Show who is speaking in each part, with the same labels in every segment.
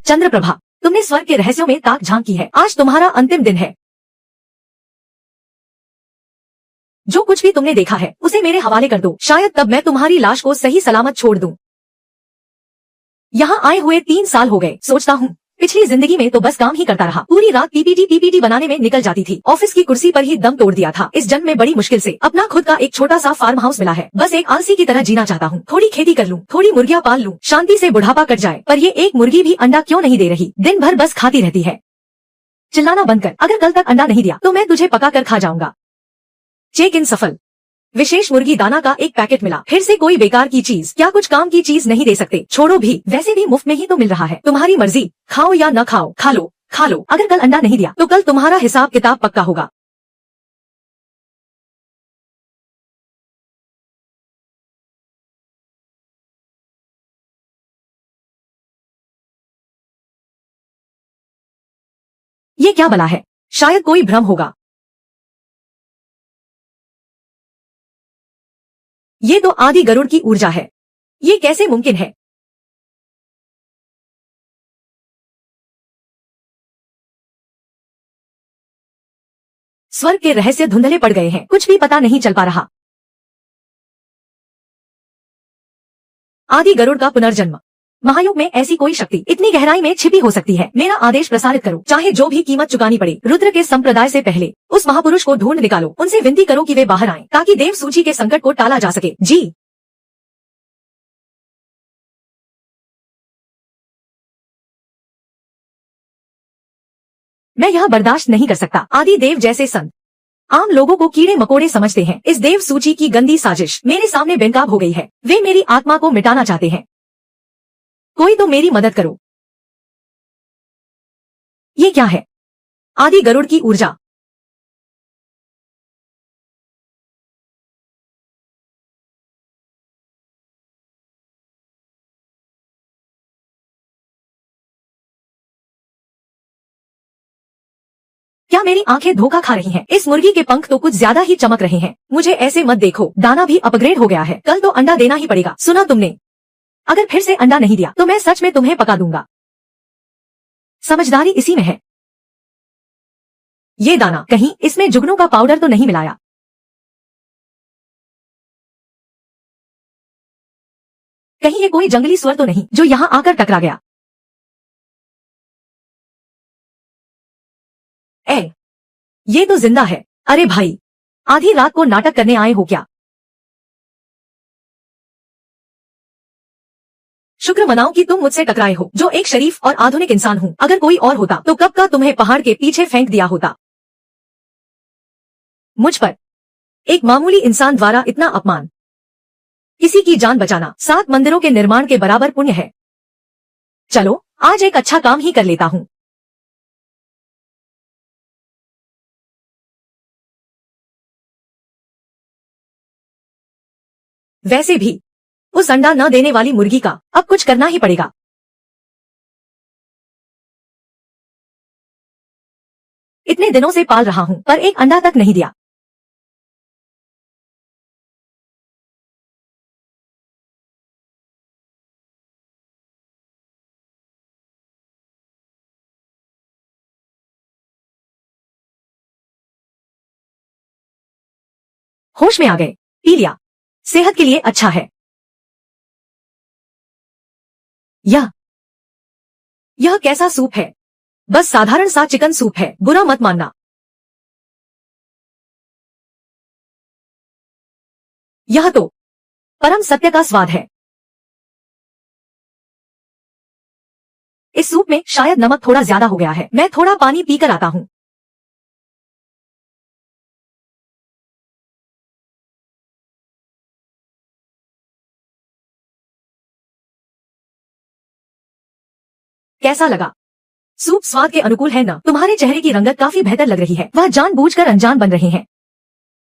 Speaker 1: चंद्रप्रभा, तुमने स्वर्ग के रहस्यों में ताक झांक की है। आज तुम्हारा अंतिम दिन है। जो कुछ भी तुमने देखा है उसे मेरे हवाले कर दो, शायद तब मैं तुम्हारी लाश को सही सलामत छोड़ दूं। यहाँ आए हुए 3 साल हो गए। सोचता हूँ पिछली जिंदगी में तो बस काम ही करता रहा, पूरी रात पीपीटी बनाने में निकल जाती थी। ऑफिस की कुर्सी पर ही दम तोड़ दिया था। इस जन्म में बड़ी मुश्किल से अपना खुद का एक छोटा सा फार्म हाउस मिला है। बस एक आलसी की तरह जीना चाहता हूँ। थोड़ी खेती कर लूँ, थोड़ी मुर्गियाँ पाल लूँ, शांति से बुढ़ापा कट जाए। पर ये एक मुर्गी भी अंडा क्यों नहीं दे रही? दिन भर बस खाती रहती है। चिल्लाना बंद कर, अगर कल तक अंडा नहीं दिया तो मैं तुझे पका कर खा जाऊंगा। चेक इन सफल। विशेष मुर्गी दाना का एक पैकेट मिला। फिर से कोई बेकार की चीज। क्या कुछ काम की चीज नहीं दे सकते? छोड़ो भी, वैसे भी मुफ्त में ही तो मिल रहा है। तुम्हारी मर्जी, खाओ या न खाओ। खा लो, खा लो। अगर कल अंडा नहीं दिया तो कल तुम्हारा हिसाब किताब पक्का होगा। ये क्या बला है? शायद कोई भ्रम होगा। ये तो आदि गरुड़ की ऊर्जा है। ये कैसे मुमकिन है? स्वर्ग के रहस्य धुंधले पड़ गए हैं, कुछ भी पता नहीं चल पा रहा। आदि गरुड़ का पुनर्जन्म। महायुग में ऐसी कोई शक्ति इतनी गहराई में छिपी हो सकती है। मेरा आदेश प्रसारित करो, चाहे जो भी कीमत चुकानी पड़े। रुद्र के संप्रदाय से पहले उस महापुरुष को ढूंढ निकालो। उनसे विनती करो कि वे बाहर आएं, ताकि देव सूची के संकट को टाला जा सके। जी। मैं यह बर्दाश्त नहीं कर सकता। आदि देव जैसे संत आम लोगों को कीड़े मकोड़े समझते हैं। इस देव सूची की गंदी साजिश मेरे सामने बेनकाब हो गई है। वे मेरी आत्मा को मिटाना चाहते हैं। कोई तो मेरी मदद करो। ये क्या है? आदि गरुड़ की ऊर्जा। क्या मेरी आंखें धोखा खा रही हैं? इस मुर्गी के पंख तो कुछ ज्यादा ही चमक रहे हैं। मुझे ऐसे मत देखो, दाना भी अपग्रेड हो गया है। कल तो अंडा देना ही पड़ेगा। सुना तुमने? अगर फिर से अंडा नहीं दिया तो मैं सच में तुम्हें पका दूंगा। समझदारी इसी में है। ये दाना, कहीं इसमें जुगनू का पाउडर तो नहीं मिलाया? कहीं ये कोई जंगली स्वर तो नहीं जो यहाँ आकर टकरा गया? ए, ये तो जिंदा है। अरे भाई, आधी रात को नाटक करने आए हो क्या? शुक्र मनाओ कि तुम मुझसे टकराए हो, जो एक शरीफ और आधुनिक इंसान हूँ। अगर कोई और होता तो कब का तुम्हें पहाड़ के पीछे फेंक दिया होता। मुझ पर एक मामूली इंसान द्वारा इतना अपमान। किसी की जान बचाना 7 मंदिरों के निर्माण के बराबर पुण्य है। चलो आज एक अच्छा काम ही कर लेता हूँ। वैसे भी उस अंडा न देने वाली मुर्गी का अब कुछ करना ही पड़ेगा। इतने दिनों से पाल रहा हूँ पर एक अंडा तक नहीं दिया। होश में आ गए। पी लिया, सेहत के लिए अच्छा है। यह यह कैसा सूप है? बस साधारण सा चिकन सूप है, बुरा मत मानना। यह तो परम सत्य का स्वाद है। इस सूप में शायद नमक थोड़ा ज्यादा हो गया है। मैं थोड़ा पानी पीकर आता हूँ। कैसा लगा? सूप स्वाद के अनुकूल है ना? तुम्हारे चेहरे की रंगत काफी बेहतर लग रही है। वह जानबूझकर अनजान बन रहे हैं।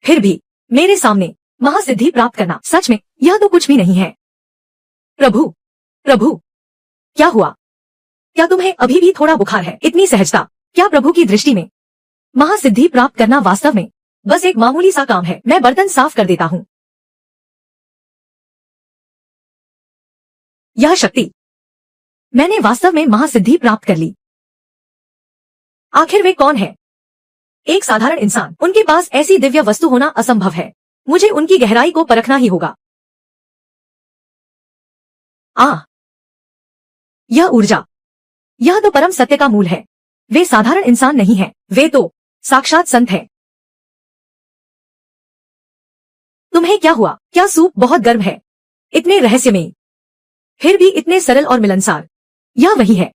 Speaker 1: फिर भी मेरे सामने महासिद्धि प्राप्त करना, सच में यह तो कुछ भी नहीं है। प्रभु, प्रभु, क्या हुआ? क्या तुम्हें अभी भी थोड़ा बुखार है? इतनी सहजता! क्या प्रभु की दृष्टि में महासिद्धि प्राप्त करना वास्तव में बस एक मामूली सा काम है? मैं बर्तन साफ कर देता हूँ। यह शक्ति मैंने वास्तव में महासिद्धि प्राप्त कर ली। आखिर वे कौन है? एक साधारण इंसान। उनके पास ऐसी दिव्य वस्तु होना असंभव है। मुझे उनकी गहराई को परखना ही होगा। यह ऊर्जा, यह तो परम सत्य का मूल है। वे साधारण इंसान नहीं है, वे तो साक्षात संत है। तुम्हें क्या हुआ? क्या सूप बहुत गर्म है? इतने रहस्यमयी, फिर भी इतने सरल और मिलनसार। यह वही है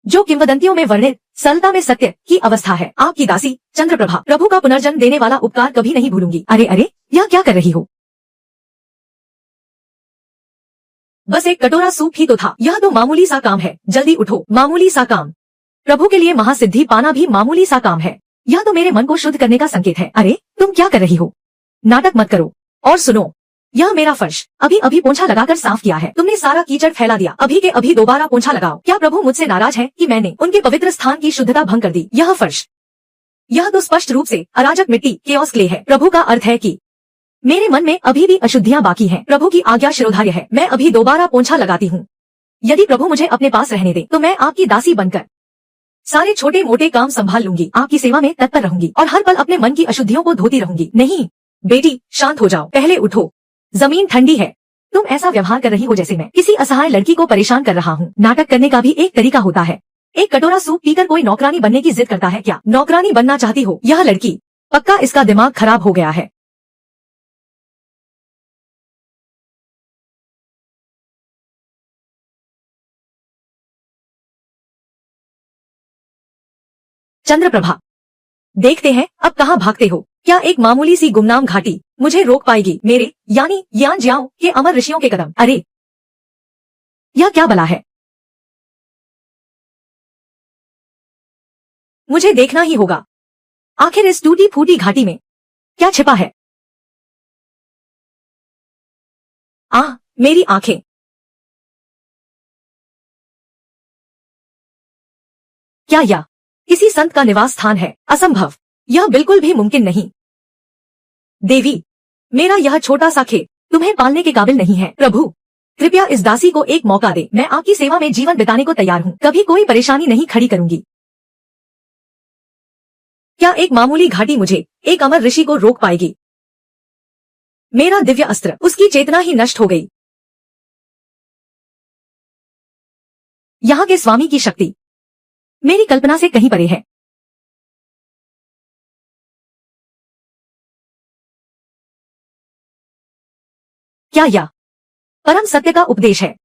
Speaker 1: जो किंवदंतियों में वर्णित सरलता में सत्य की अवस्था है। आपकी दासी चंद्रप्रभा। प्रभु का पुनर्जन्म देने वाला उपकार कभी नहीं भूलूंगी। अरे अरे, यह क्या कर रही हो? बस एक कटोरा सूप ही तो था। यह तो मामूली सा काम है। जल्दी उठो। मामूली सा काम? प्रभु के लिए महासिद्धि पाना भी मामूली सा काम है। यह तो मेरे मन को शुद्ध करने का संकेत है। अरे तुम क्या कर रही हो? नाटक मत करो। और सुनो, यह मेरा फर्श अभी अभी पोंछा लगाकर साफ किया है। तुमने सारा कीचड़ फैला दिया। अभी के अभी दोबारा पोंछा लगाओ। क्या प्रभु मुझसे नाराज है कि मैंने उनके पवित्र स्थान की शुद्धता भंग कर दी? यह फर्श, यह तो स्पष्ट रूप से अराजक मिट्टी केओस क्ले है। प्रभु का अर्थ है कि मेरे मन में अभी भी अशुद्धियां बाकी हैं। प्रभु की आज्ञा शिरोधार्य है। मैं अभी दोबारा पोंछा लगाती हूँ। यदि प्रभु मुझे अपने पास रहने दे तो मैं आपकी दासी बनकर सारे छोटे मोटे काम संभाल लूंगी। आपकी सेवा में तत्पर रहूंगी और हर पल अपने मन की अशुद्धियों को धोती रहूंगी। नहीं बेटी, शांत हो जाओ। पहले उठो। जमीन ठंडी है। तुम ऐसा व्यवहार कर रही हो जैसे मैं किसी असहाय लड़की को परेशान कर रहा हूँ। नाटक करने का भी एक तरीका होता है। एक कटोरा सूप पीकर कोई नौकरानी बनने की जिद करता है क्या? नौकरानी बनना चाहती हो? यह लड़की, पक्का इसका दिमाग खराब हो गया है। चंद्रप्रभा, देखते हैं अब कहाँ भागते हो। क्या एक मामूली सी गुमनाम घाटी मुझे रोक पाएगी? मेरे यानी यान जियाओ के अमर ऋषियों के कदम। अरे यह क्या बला है? मुझे देखना ही होगा। आखिर इस टूटी फूटी घाटी में क्या छिपा है? मेरी आंखें। क्या यह किसी संत का निवास स्थान है? असंभव। यह बिल्कुल भी मुमकिन नहीं। देवी, मेरा यह छोटा सा खेत तुम्हें पालने के काबिल नहीं है। प्रभु, कृपया इस दासी को एक मौका दे। मैं आपकी सेवा में जीवन बिताने को तैयार हूँ। कभी कोई परेशानी नहीं खड़ी करूंगी। क्या एक मामूली घाटी मुझे एक अमर ऋषि को रोक पाएगी? मेरा दिव्य अस्त्र, उसकी चेतना ही नष्ट हो गई। यहाँ के स्वामी की शक्ति मेरी कल्पना से कहीं परे है। क्या यह परम सत्य का उपदेश है?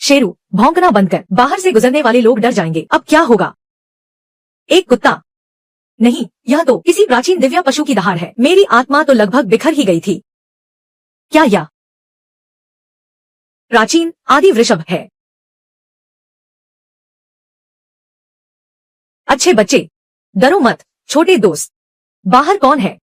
Speaker 1: शेरू, भौंकना बंद कर। बाहर से गुजरने वाले लोग डर जाएंगे। अब क्या होगा? एक कुत्ता? नहीं, यह तो किसी प्राचीन दिव्य पशु की दहाड़ है। मेरी आत्मा तो लगभग बिखर ही गई थी। क्या यह प्राचीन आदि वृषभ है? अच्छे बच्चे, डरो मत। छोटे दोस्त, बाहर कौन है?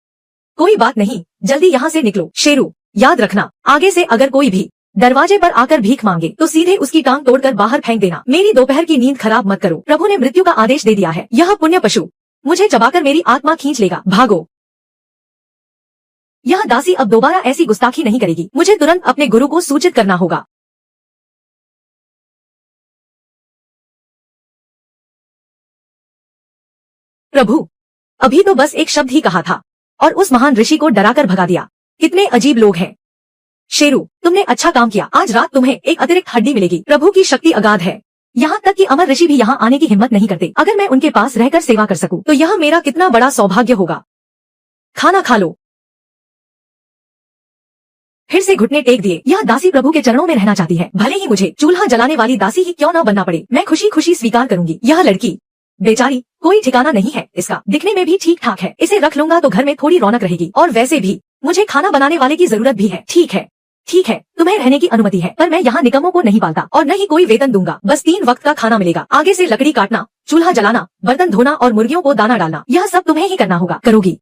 Speaker 1: कोई बात नहीं, जल्दी यहाँ से निकलो। शेरू, याद रखना, आगे से अगर कोई भी दरवाजे पर आकर भीख मांगे तो सीधे उसकी टांग तोड़कर बाहर फेंक देना। मेरी दोपहर की नींद खराब मत करो। प्रभु ने मृत्यु का आदेश दे दिया है। यह पुण्य पशु मुझे चबाकर मेरी आत्मा खींच लेगा। भागो। यह दासी अब दोबारा ऐसी गुस्ताखी नहीं करेगी। मुझे तुरंत अपने गुरु को सूचित करना होगा। प्रभु, अभी तो बस एक शब्द ही कहा था और उस महान ऋषि को डराकर भगा दिया। कितने अजीब लोग हैं। शेरू, तुमने अच्छा काम किया। आज रात तुम्हें एक अतिरिक्त हड्डी मिलेगी। प्रभु की शक्ति अगाध है। यहाँ तक कि अमर ऋषि भी यहाँ आने की हिम्मत नहीं करते। अगर मैं उनके पास रहकर सेवा कर सकूं तो यह मेरा कितना बड़ा सौभाग्य होगा। खाना खा लो। फिर से घुटने टेक दिए। यह दासी प्रभु के चरणों में रहना चाहती है। भले ही मुझे चूल्हा जलाने वाली दासी ही क्यों न बनना पड़े, मैं खुशी खुशी स्वीकार करूंगी। यह लड़की बेचारी, कोई ठिकाना नहीं है इसका। दिखने में भी ठीक ठाक है। इसे रख लूंगा तो घर में थोड़ी रौनक रहेगी। और वैसे भी मुझे खाना बनाने वाले की जरूरत भी है। ठीक है, ठीक है, तुम्हें रहने की अनुमति है, पर मैं यहाँ निकम्मों को नहीं पालता और न ही कोई वेतन दूंगा। बस 3 वक्त का खाना मिलेगा। आगे से लकड़ी काटना, चूल्हा जलाना, बर्तन धोना और मुर्गियों को दाना डालना, यह सब तुम्हें ही करना होगा। करोगी?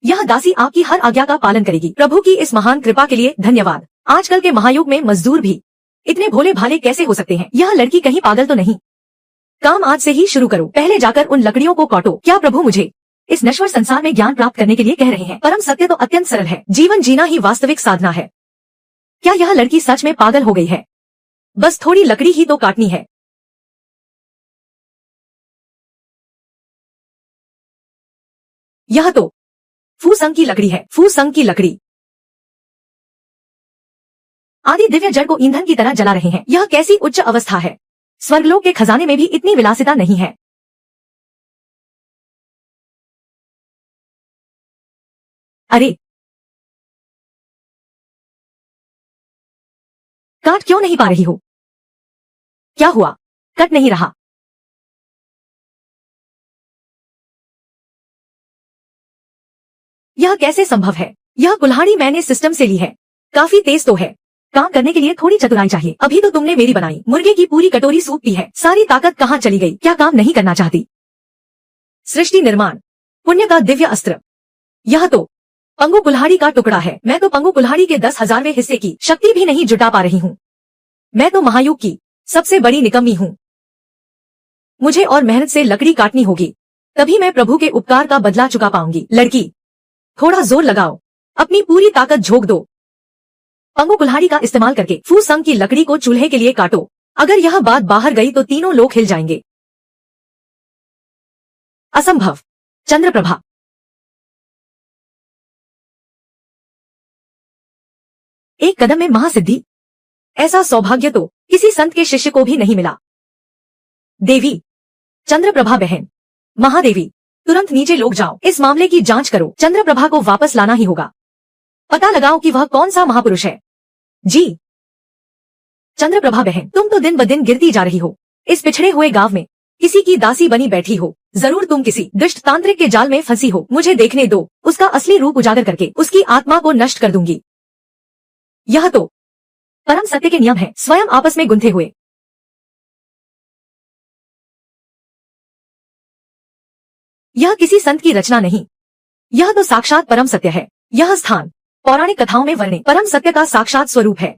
Speaker 1: यह दासी आपकी हर आज्ञा का पालन करेगी। प्रभु की इस महान कृपा के लिए धन्यवाद। आजकल के महायुग में मजदूर भी इतने भोले भाले कैसे हो सकते हैं? यह लड़की कहीं पागल तो नहीं? काम आज से ही शुरू करो। पहले जाकर उन लकड़ियों को काटो। क्या प्रभु मुझे इस नश्वर संसार में ज्ञान प्राप्त करने के लिए कह रहे हैं? परम सत्य तो अत्यंत सरल है। जीवन जीना ही वास्तविक साधना है। क्या यह लड़की सच में पागल हो गई है? बस थोड़ी लकड़ी ही तो काटनी है। यह तो फूसंग की लकड़ी है, फूसंग की लकड़ी। आदि दिव्य जड़ को ईंधन की तरह जला रहे हैं। यह कैसी उच्च अवस्था है। स्वर्गलोक के खजाने में भी इतनी विलासिता नहीं है। अरे, काट क्यों नहीं पा रही हो? क्या हुआ? कट नहीं रहा। यह कैसे संभव है? यह कुल्हाड़ी मैंने सिस्टम से ली है। काफी तेज तो है। काम करने के लिए थोड़ी चतुराई चाहिए। अभी तो तुमने मेरी बनाई मुर्गे की पूरी कटोरी सूप पी है। सारी ताकत कहाँ चली गई? क्या काम नहीं करना चाहती? सृष्टि निर्माण, पुण्य का दिव्य अस्त्र। यह तो पंगु कुल्हाड़ी का टुकड़ा है। मैं तो पंगु कुल्हाड़ी के 10,000वें हिस्से की शक्ति भी नहीं जुटा पा रही हूँ। मैं तो महायुग की सबसे बड़ी निकम्मी हूँ। मुझे और मेहनत से लकड़ी काटनी होगी, तभी मैं प्रभु के उपकार का बदला चुका पाऊंगी। लड़की, थोड़ा जोर लगाओ, अपनी पूरी ताकत झोंक दो। पंगु कुल्हाड़ी का इस्तेमाल करके फूसंग की लकड़ी को चूल्हे के लिए काटो। अगर यह बात बाहर गई तो तीनों लोग हिल जाएंगे। असंभव। चंद्रप्रभा, एक कदम में महासिद्धि। ऐसा सौभाग्य तो किसी संत के शिष्य को भी नहीं मिला। देवी, चंद्रप्रभा बहन, महादेवी, तुरंत नीचे लोग जाओ। इस मामले की जांच करो। चंद्रप्रभा को वापस लाना ही होगा। पता लगाओ कि वह कौन सा महापुरुष है। जी। चंद्रप्रभा बहन, तुम तो दिन ब दिन गिरती जा रही हो। इस पिछड़े हुए गांव में किसी की दासी बनी बैठी हो। जरूर तुम किसी दुष्ट तांत्रिक के जाल में फंसी हो। मुझे देखने दो, उसका असली रूप उजागर करके उसकी आत्मा को नष्ट कर दूंगी। यह तो परम सत्य के नियम है, स्वयं आपस में गुंथे हुए। यह किसी संत की रचना नहीं, यह तो साक्षात परम सत्य है। यह स्थान पौराणिक कथाओं में वर्णित परम सत्य का साक्षात स्वरूप है।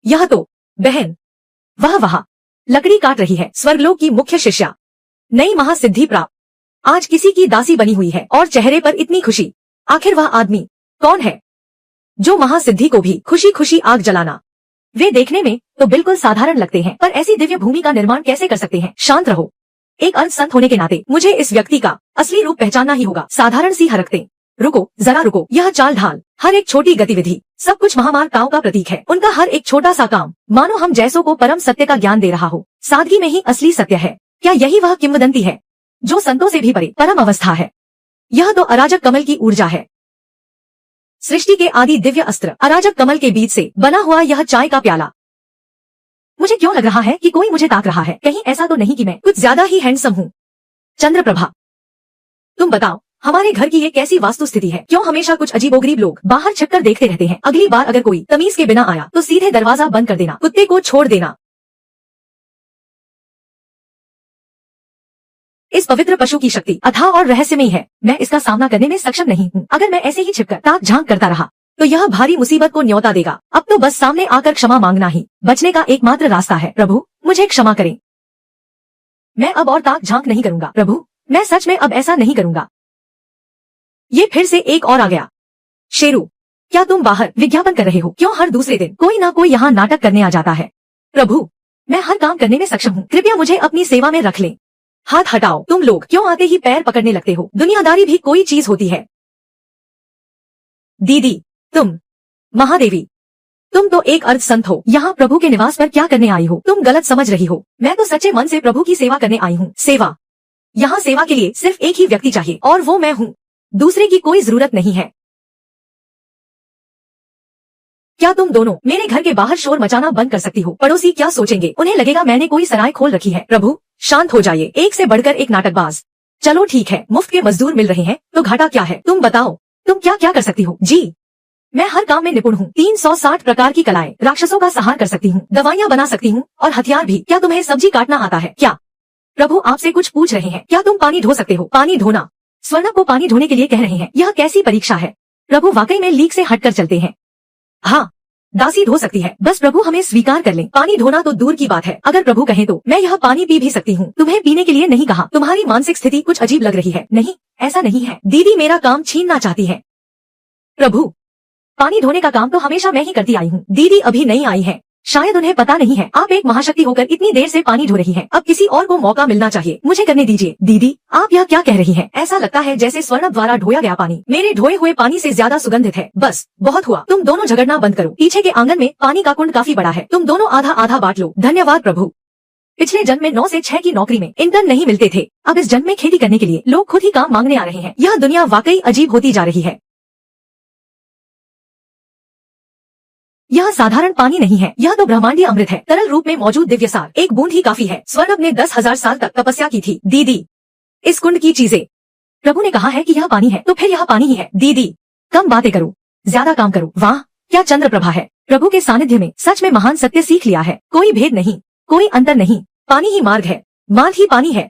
Speaker 1: यह तो बहन, वह लकड़ी काट रही है। स्वर्गलोक की मुख्य शिष्या, नई महासिद्धि प्राप्त, आज किसी की दासी बनी हुई है और चेहरे पर इतनी खुशी। आखिर वह आदमी कौन है जो महासिद्धि को भी खुशी खुशी आग जलाना? वे देखने में तो बिल्कुल साधारण लगते हैं, पर ऐसी दिव्य भूमि का निर्माण कैसे कर सकते हैं? शांत रहो। एक अंध संत होने के नाते मुझे इस व्यक्ति का असली रूप पहचानना ही होगा। साधारण सी हरकतें, रुको जरा रुको, यह चाल ढाल, हर एक छोटी गतिविधि, सब कुछ महामार्गताओं का प्रतीक है। उनका हर एक छोटा सा काम मानो हम जैसों को परम सत्य का ज्ञान दे रहा हो। सादगी में ही असली सत्य है। क्या यही वह किंवदंती है जो संतों से भी परे परम अवस्था है? यह तो अराजक कमल की ऊर्जा है। सृष्टि के आदि दिव्य अस्त्र, अराजक कमल के बीच से बना हुआ यह चाय का प्याला। मुझे क्यों लग रहा है कि कोई मुझे ताक रहा है? कहीं ऐसा तो नहीं कि मैं कुछ ज्यादा ही हैंडसम हूँ? चंद्रप्रभा, तुम बताओ, हमारे घर की ये कैसी वास्तु स्थिति है? क्यों हमेशा कुछ अजीबोगरीब लोग बाहर छिपकर देखते रहते हैं? अगली बार अगर कोई तमीज के बिना आया तो सीधे दरवाजा बंद कर देना, कुत्ते को छोड़ देना। इस पवित्र पशु की शक्ति अथाह और रहस्यमयी है। मैं इसका सामना करने में सक्षम नहीं हूँ। अगर मैं ऐसे ही छिपकर ताक झांक करता रहा तो यह भारी मुसीबत को न्योता देगा। अब तो बस सामने आकर क्षमा मांगना ही बचने का एकमात्र रास्ता है। प्रभु, मुझे क्षमा करें। मैं अब और ताक झांक नहीं करूंगा। प्रभु, मैं सच में अब ऐसा नहीं करूंगा। ये फिर से एक और आ गया। शेरू, क्या तुम बाहर विज्ञापन कर रहे हो? क्यों हर दूसरे दिन कोई ना कोई यहाँ नाटक करने आ जाता है? प्रभु, मैं हर काम करने में सक्षम हूँ, कृपया मुझे अपनी सेवा में रख लें। हाथ हटाओ। तुम लोग क्यों आते ही पैर पकड़ने लगते हो? दुनियादारी भी कोई चीज होती है। दीदी, तुम, महादेवी, तुम तो एक अर्ध संत हो। यहाँ प्रभु के निवास पर क्या करने आई हो? तुम गलत समझ रही हो। मैं तो सच्चे मन से प्रभु की सेवा करने आई हूँ। सेवा? यहाँ सेवा के लिए सिर्फ एक ही व्यक्ति चाहिए और वो मैं हूँ। दूसरे की कोई जरूरत नहीं है। क्या तुम दोनों मेरे घर के बाहर शोर मचाना बंद कर सकती हो? पड़ोसी क्या सोचेंगे? उन्हें लगेगा मैंने कोई सराय खोल रखी है। प्रभु, शांत हो जाइए। एक से बढ़कर एक नाटकबाज। चलो ठीक है, मुफ्त के मजदूर मिल रहे हैं तो घाटा क्या है? तुम बताओ, तुम क्या क्या कर सकती हो? जी, मैं हर काम में निपुण हूँ। 360 प्रकार की कलाएं, राक्षसों का संहार कर सकती हूँ, दवाइयाँ बना सकती हूँ और हथियार भी। क्या तुम्हें सब्जी काटना आता है क्या? प्रभु आपसे कुछ पूछ रहे हैं। क्या तुम पानी धो सकते हो? पानी धोना? स्वर्ण को पानी धोने के लिए कह रहे हैं? यह कैसी परीक्षा है? प्रभु वाकई में लीक से हटकर चलते हैं। हाँ, दासी धो सकती है, बस प्रभु हमें स्वीकार कर लें। पानी धोना तो दूर की बात है, अगर प्रभु कहें तो मैं यह पानी पी भी सकती हूँ। तुम्हें पीने के लिए नहीं कहा। तुम्हारी मानसिक स्थिति कुछ अजीब लग रही है। नहीं, ऐसा नहीं है। दीदी मेरा काम छीनना चाहती है। प्रभु, पानी धोने का काम तो हमेशा मैं ही करती आई हूँ। दीदी अभी नहीं आई है, शायद उन्हें पता नहीं है आप एक महाशक्ति होकर इतनी देर से पानी धो रही हैं। अब किसी और को मौका मिलना चाहिए, मुझे करने दीजिए। दीदी, आप यह क्या कह रही हैं? ऐसा लगता है जैसे स्वर्ण द्वारा ढोया गया पानी मेरे ढोए हुए पानी से ज्यादा सुगंधित है। बस बहुत हुआ, तुम दोनों झगड़ना बंद करो। पीछे के आंगन में पानी का कुंड काफी बड़ा है, तुम दोनों आधा आधा बांट लो। धन्यवाद प्रभु। पिछले जन्म में 9 से 6 की नौकरी में इंटर्न नहीं मिलते थे, अब इस जन्म में खेती करने के लिए लोग खुद ही काम मांगने आ रहे हैं। यह दुनिया वाकई अजीब होती जा रही है। यह साधारण पानी नहीं है, यह तो ब्रह्मांडीय अमृत है, तरल रूप में मौजूद दिव्य सार। एक बूंद ही काफी है। स्वर्णभ ने 10,000 साल तक तपस्या की थी। दीदी, इस कुंड की चीजें, प्रभु ने कहा है कि यह पानी है, तो फिर यह पानी ही है। दीदी, कम बातें करो, ज्यादा काम करो। वाह, क्या चंद्र प्रभा है। प्रभु के सानिध्य में सच में महान सत्य सीख लिया है। कोई भेद नहीं, कोई अंतर नहीं, पानी ही मार्ग है, मार्ग ही पानी है।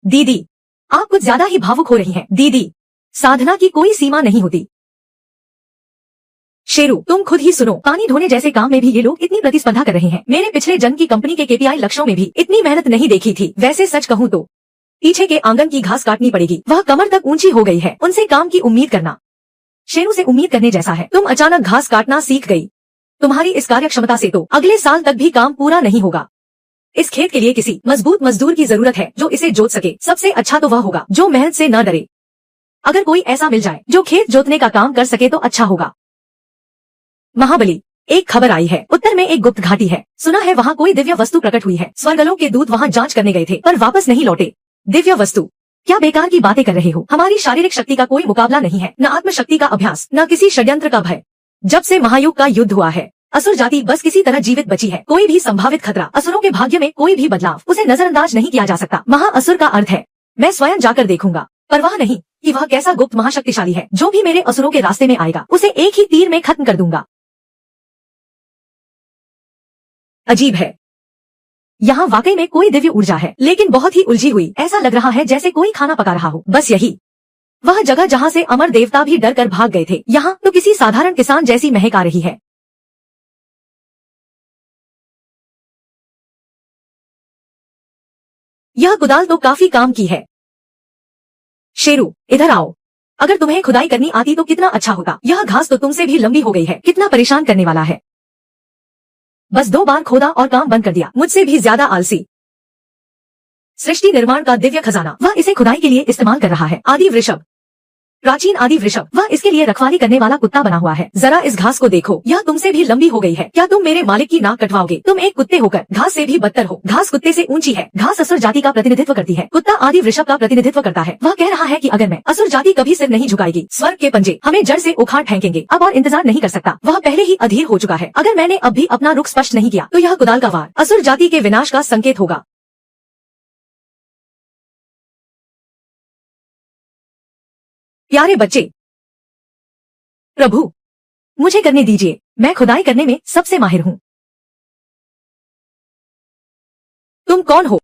Speaker 1: दीदी, आप कुछ ज्यादा ही भावुक हो रही हैं। दीदी, साधना की कोई सीमा नहीं होती। शेरू, तुम खुद ही सुनो, पानी धोने जैसे काम में भी ये लोग इतनी प्रतिस्पर्धा कर रहे हैं। मेरे पिछले जन्म की कंपनी के KPI लक्ष्यों में भी इतनी मेहनत नहीं देखी थी। वैसे सच कहूँ तो पीछे के आंगन की घास काटनी पड़ेगी, वह कमर तक ऊंची हो गई है। उनसे काम की उम्मीद करना शेरू से उम्मीद करने जैसा है। तुम अचानक घास काटना सीख गई। तुम्हारी इस कार्य क्षमता से तो अगले साल तक भी काम पूरा नहीं होगा। इस खेत के लिए किसी मजबूत मजदूर की जरूरत है जो इसे जोत सके। सबसे अच्छा तो वह होगा जो मेहनत से न डरे। अगर कोई ऐसा मिल जाए जो खेत जोतने का काम कर सके तो अच्छा होगा। महाबली, एक खबर आई है, उत्तर में एक गुप्त घाटी है। सुना है वहाँ कोई दिव्य वस्तु प्रकट हुई है। स्वर्गलोक के दूत वहाँ जांच करने गए थे पर वापस नहीं लौटे। दिव्य वस्तु? क्या बेकार की बातें कर रहे हो। हमारी शारीरिक शक्ति का कोई मुकाबला नहीं है, न आत्मशक्ति का अभ्यास, न किसी षड्यंत्र का भय। जब से महायुग का युद्ध हुआ है असुर जाति बस किसी तरह जीवित बची है। कोई भी संभावित खतरा, असुरों के भाग्य में कोई भी बदलाव, उसे नजरअंदाज नहीं किया जा सकता। महाअसुर का अर्थ है मैं स्वयं जाकर देखूंगा। परवाह नहीं कि वह कैसा गुप्त महाशक्तिशाली है। जो भी मेरे असुरों के रास्ते में आएगा उसे एक ही तीर में खत्म कर दूंगा। अजीब है, यहाँ वाकई में कोई दिव्य ऊर्जा है, लेकिन बहुत ही उलझी हुई। ऐसा लग रहा है जैसे कोई खाना पका रहा हो। बस यही वह जगह जहाँ से अमर देवता भी डर कर भाग गए थे। यहाँ तो किसी साधारण किसान जैसी महक आ रही है। यह कुदाल तो काफी काम की है। शेरू, इधर आओ। अगर तुम्हें खुदाई करनी आती तो कितना अच्छा होता। यह घास तो तुमसे भी लंबी हो गई है। कितना परेशान करने वाला है। बस 2 बार खोदा और काम बंद कर दिया। मुझसे भी ज्यादा आलसी। सृष्टि निर्माण का दिव्य खजाना, वह इसे खुदाई के लिए इस्तेमाल कर रहा है। आदि वृषभ, प्राचीन आदि वृषभ, वह इसके लिए रखवाली करने वाला कुत्ता बना हुआ है। जरा इस घास को देखो, यह तुमसे भी लंबी हो गई है। क्या तुम मेरे मालिक की नाक कटवाओगे? तुम एक कुत्ते होकर घास से भी बदतर हो। घास कुत्ते से ऊंची है। घास असुर जाति का प्रतिनिधित्व करती है, कुत्ता आदि वृषभ का प्रतिनिधित्व करता है। वह कह रहा है कि अगर मैं असुर जाति कभी सिर नहीं झुकाएगी, स्वर्ग के पंजे हमें जड़ से उखाड़ फेंकेंगे। अब और इंतजार नहीं कर सकता। वह पहले ही अधीर हो चुका है। अगर मैंने अब भी अपना रुख स्पष्ट नहीं किया तो यह कुदाल का वार असुर जाति के विनाश का संकेत होगा। प्यारे बच्चे, प्रभु मुझे करने दीजिए, मैं खुदाई करने में सबसे माहिर हूँ। तुम कौन हो?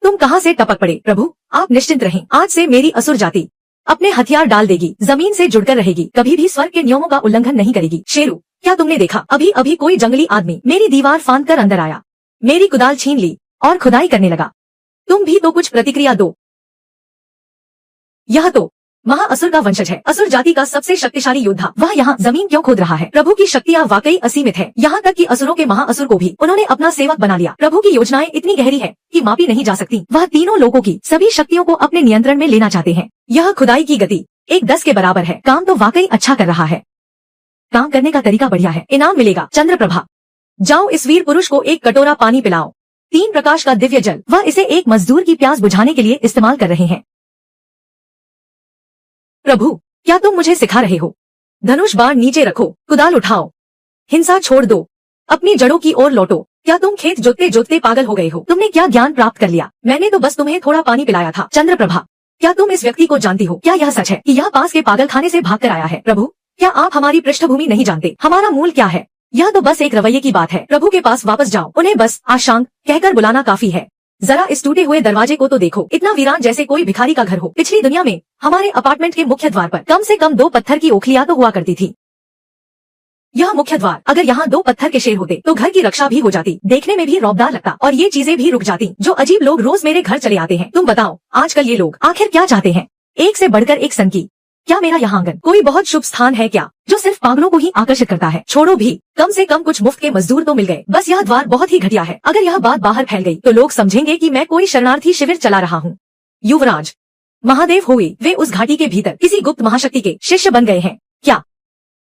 Speaker 1: तुम कहाँ से टपक पड़े? प्रभु आप निश्चिंत रहें, आज से मेरी असुर जाति अपने हथियार डाल देगी, जमीन से जुड़कर रहेगी, कभी भी स्वर्ग के नियमों का उल्लंघन नहीं करेगी। शेरू, क्या तुमने देखा? अभी अभी कोई जंगली आदमी मेरी दीवार फांद कर अंदर आया, मेरी कुदाल छीन ली और खुदाई करने लगा। तुम भी तो कुछ प्रतिक्रिया दो। यह तो महाअसुर का वंशज है, असुर जाति का सबसे शक्तिशाली योद्धा। वह यहाँ जमीन क्यों खोद रहा है? प्रभु की शक्तियाँ वाकई असीमित है। यहाँ तक कि असुरों के महाअसुर को भी उन्होंने अपना सेवक बना लिया। प्रभु की योजनाएं इतनी गहरी है कि मापी नहीं जा सकती। वह तीनों लोगों की सभी शक्तियों को अपने नियंत्रण में लेना चाहते हैं। यह खुदाई की गति 1-10 के बराबर है। काम तो वाकई अच्छा कर रहा है। काम करने का तरीका बढ़िया है, इनाम मिलेगा। चंद्रप्रभा, जाओ इस वीर पुरुष को एक कटोरा पानी पिलाओ। 3 प्रकाश का दिव्य जल, वह इसे एक मजदूर की प्यास बुझाने के लिए इस्तेमाल कर रहे हैं। प्रभु क्या तुम मुझे सिखा रहे हो? धनुष बाण नीचे रखो, कुदाल उठाओ, हिंसा छोड़ दो, अपनी जड़ों की ओर लौटो। क्या तुम खेत जोतते जोतते पागल हो गए हो? तुमने क्या ज्ञान प्राप्त कर लिया? मैंने तो बस तुम्हें थोड़ा पानी पिलाया था। चंद्रप्रभा, क्या तुम इस व्यक्ति को जानती हो? क्या यह सच है कि यह पास के पागल खाने से भाग कर आया है? प्रभु क्या आप हमारी पृष्ठभूमि नहीं जानते? हमारा मूल क्या है? यह तो बस एक रवैये की बात है। प्रभु के पास वापस जाओ, उन्हें बस आशांक कहकर बुलाना काफी है। जरा इस टूटे हुए दरवाजे को तो देखो, इतना वीरान जैसे कोई भिखारी का घर हो। पिछली दुनिया में हमारे अपार्टमेंट के मुख्य द्वार पर कम से कम 2 पत्थर की ओखलियां तो हुआ करती थी। यह मुख्य द्वार, अगर यहाँ 2 पत्थर के शेर होते तो घर की रक्षा भी हो जाती, देखने में भी रौबदार लगता और ये चीजें भी रुक जाती। जो अजीब लोग रोज मेरे घर चले आते हैं। तुम बताओ आजकल ये लोग आखिर क्या चाहते हैं? एक से बढ़कर एक सनकी क्या मेरा यहाँ आंगन कोई बहुत शुभ स्थान है क्या, जो सिर्फ पागलों को ही आकर्षित करता है? छोड़ो भी, कम से कम कुछ मुफ्त के मजदूर तो मिल गए। बस यह द्वार बहुत ही घटिया है। अगर यह बात बाहर फैल गई तो लोग समझेंगे कि मैं कोई शरणार्थी शिविर चला रहा हूँ। युवराज महादेव हुई, वे उस घाटी के भीतर किसी गुप्त महाशक्ति के शिष्य बन गए हैं क्या?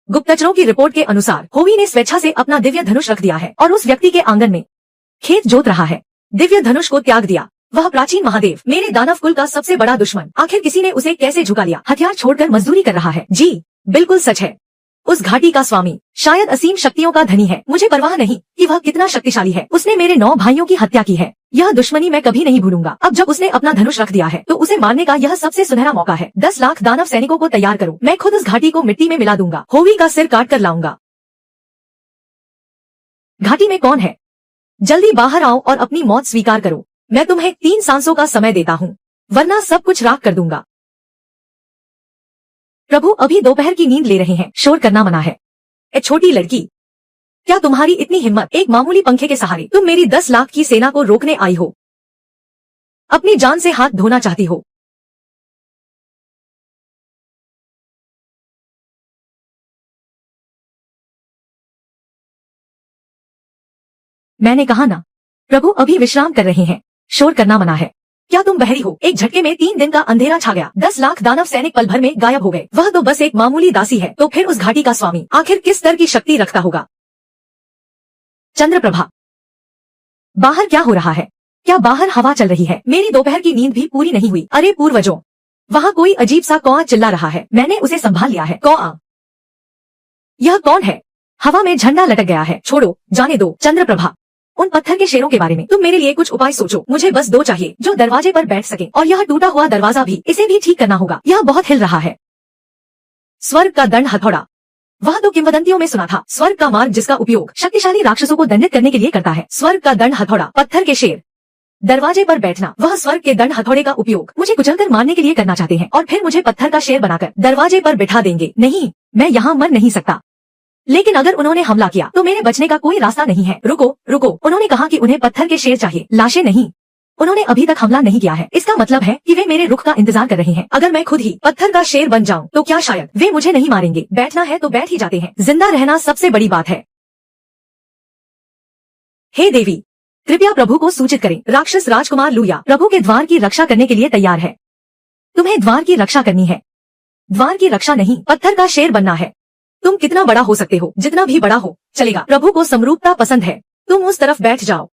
Speaker 1: गुप्तचरों की रिपोर्ट के अनुसार होवी ने स्वेच्छा से अपना दिव्य धनुष रख दिया है और उस व्यक्ति के आंगन में खेत जोत रहा है। दिव्य धनुष को त्याग दिया। वह प्राचीन महादेव, मेरे दानव कुल का सबसे बड़ा दुश्मन, आखिर किसी ने उसे कैसे झुका लिया? हथियार छोड़कर मजदूरी कर रहा है। जी बिल्कुल सच है। उस घाटी का स्वामी शायद असीम शक्तियों का धनी है। मुझे परवाह नहीं कि वह कितना शक्तिशाली है। उसने मेरे 9 भाइयों की हत्या की है। यह दुश्मनी मैं कभी नहीं भूलूंगा। अब जब उसने अपना धनुष रख दिया है तो उसे मारने का यह सबसे सुनहरा मौका है। 10 लाख दानव सैनिकों को तैयार करो। मैं खुद उस घाटी को मिट्टी में मिला दूंगा। होवी का सिर काट कर लाऊंगा। घाटी में कौन है? जल्दी बाहर आओ और अपनी मौत स्वीकार करो। मैं तुम्हें 3 सांसों का समय देता हूँ, वरना सब कुछ राख कर दूंगा। प्रभु अभी दोपहर की नींद ले रहे हैं, शोर करना मना है। ए छोटी लड़की, क्या तुम्हारी इतनी हिम्मत? एक मामूली पंखे के सहारे तुम मेरी 10 लाख की सेना को रोकने आई हो? अपनी जान से हाथ धोना चाहती हो? मैंने कहा ना, प्रभु अभी विश्राम कर रहे हैं, शोर करना मना है। क्या तुम बहरी हो? एक झटके में 3 दिन का अंधेरा छा गया। 10 लाख दानव सैनिक पल भर में गायब हो गए। वह तो बस एक मामूली दासी है, तो फिर उस घाटी का स्वामी आखिर किस स्तर की शक्ति रखता होगा? चंद्रप्रभा, बाहर क्या हो रहा है? क्या बाहर हवा चल रही है? मेरी दोपहर की नींद भी पूरी नहीं हुई। अरे पूर्वजों, वहाँ कोई अजीब सा कौआ चिल्ला रहा है। मैंने उसे संभाल लिया है। कौआ? यह कौन है? हवा में झंडा लटक गया है। छोड़ो, जाने दो। चंद्रप्रभा, उन पत्थर के शेरों के बारे में तुम मेरे लिए कुछ उपाय सोचो। मुझे बस 2 चाहिए जो दरवाजे पर बैठ सके, और यह टूटा हुआ दरवाजा भी, इसे भी ठीक करना होगा। यह बहुत हिल रहा है। स्वर्ग का दंड हथौड़ा, वह तो किंवदंतियों में सुना था। स्वर्ग का मार्ग जिसका उपयोग शक्तिशाली राक्षसों को दंडित करने के लिए करता है। स्वर्ग का दंड हथौड़ा, पत्थर के शेर, दरवाजे पर बैठना। वह स्वर्ग के दंड हथौड़े का उपयोग मुझे कुचलकर मारने के लिए करना चाहते हैं, और फिर मुझे पत्थर का शेर बनाकर दरवाजे पर बिठा देंगे। नहीं, मैं यहाँ मर नहीं सकता। लेकिन अगर उन्होंने हमला किया तो मेरे बचने का कोई रास्ता नहीं है। रुको रुको, उन्होंने कहा कि उन्हें पत्थर के शेर चाहिए, लाशें नहीं। उन्होंने अभी तक हमला नहीं किया है। इसका मतलब है कि वे मेरे रुख का इंतजार कर रहे हैं। अगर मैं खुद ही पत्थर का शेर बन जाऊं तो क्या शायद वे मुझे नहीं मारेंगे? बैठना है तो बैठ ही जाते हैं। जिंदा रहना सबसे बड़ी बात है। हे देवी, कृपया प्रभु को सूचित करें। राक्षस राजकुमार लुया प्रभु के द्वार की रक्षा करने के लिए तैयार है। तुम्हें द्वार की रक्षा करनी है, द्वार की रक्षा नहीं, पत्थर का शेर बनना है। तुम कितना बड़ा हो सकते हो? जितना भी बड़ा हो चलेगा। प्रभु को समरूपता पसंद है। तुम उस तरफ बैठ जाओ।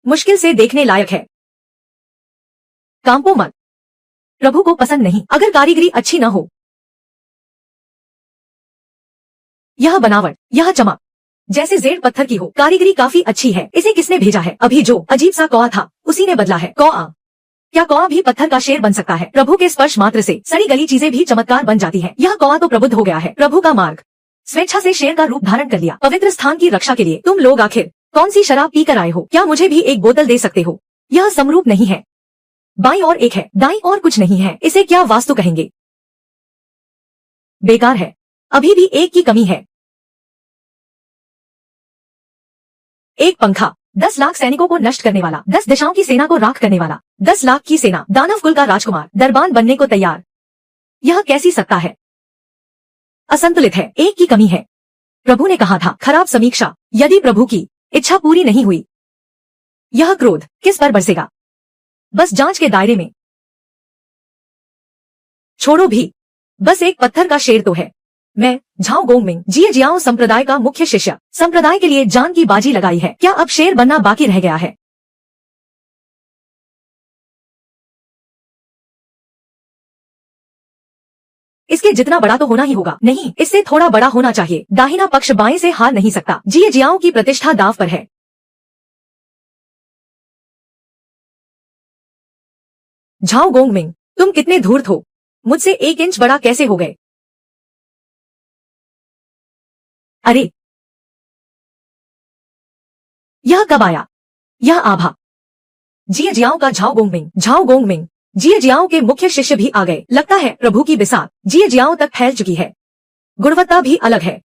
Speaker 1: मुश्किल से देखने लायक है। कांपो मत, प्रभु को पसंद नहीं अगर कारीगरी अच्छी न हो। यह बनावट, यह चमक जैसे जेड पत्थर की हो। कारीगरी काफी अच्छी है। इसे किसने भेजा है? अभी जो अजीब सा कौआ था उसी ने बदला है। कौआ? क्या कौआ भी पत्थर का शेर बन सकता है? प्रभु के स्पर्श मात्र से सड़ी गली चीजें भी चमत्कार बन जाती हैं। यह कौआ तो प्रबुद्ध हो गया है। प्रभु का मार्ग, स्वेच्छा से शेर का रूप धारण कर लिया। पवित्र स्थान की रक्षा के लिए तुम लोग आखिर कौन सी शराब पी कर आए हो? क्या मुझे भी एक बोतल दे सकते हो? यह समरूप नहीं है। बाईं और एक है, दाईं और कुछ नहीं है। इसे क्या वास्तु कहेंगे? बेकार है। अभी भी एक की कमी है। एक पंखा, 10 लाख सैनिकों को नष्ट करने वाला, 10 दिशाओं की सेना को राख करने वाला, 10 लाख की सेना, दानव कुल का राजकुमार, दरबान बनने को तैयार। यह कैसी सत्ता है? असंतुलित है। एक की कमी है। प्रभु ने कहा था, खराब समीक्षा। यदि प्रभु की इच्छा पूरी नहीं हुई, यह क्रोध किस पर बरसेगा? बस जांच के दायरे में। छोड़ो भी, बस एक पत्थर का शेर तो है। मैं झाओ गोंगमिंग, जियाओ संप्रदाय का मुख्य शिष्य, संप्रदाय के लिए जान की बाजी लगाई है। क्या अब शेर बनना बाकी रह गया है? इसके जितना बड़ा तो होना ही होगा। नहीं, इससे थोड़ा बड़ा होना चाहिए। दाहिना पक्ष बाएं से हार नहीं सकता। जियाओ की प्रतिष्ठा दांव पर है। झाओ गोंगमिंग, तुम कितने धूर्त हो? मुझसे 1 इंच बड़ा कैसे हो गए? अरे, यह कब आया? यह आभा। जियाओ का झाओ गोंगमिंग, जियाओ के मुख्य शिष्य भी आ गए। लगता है प्रभु की बिसात जियाओ तक फैल चुकी है। गुणवत्ता भी अलग है।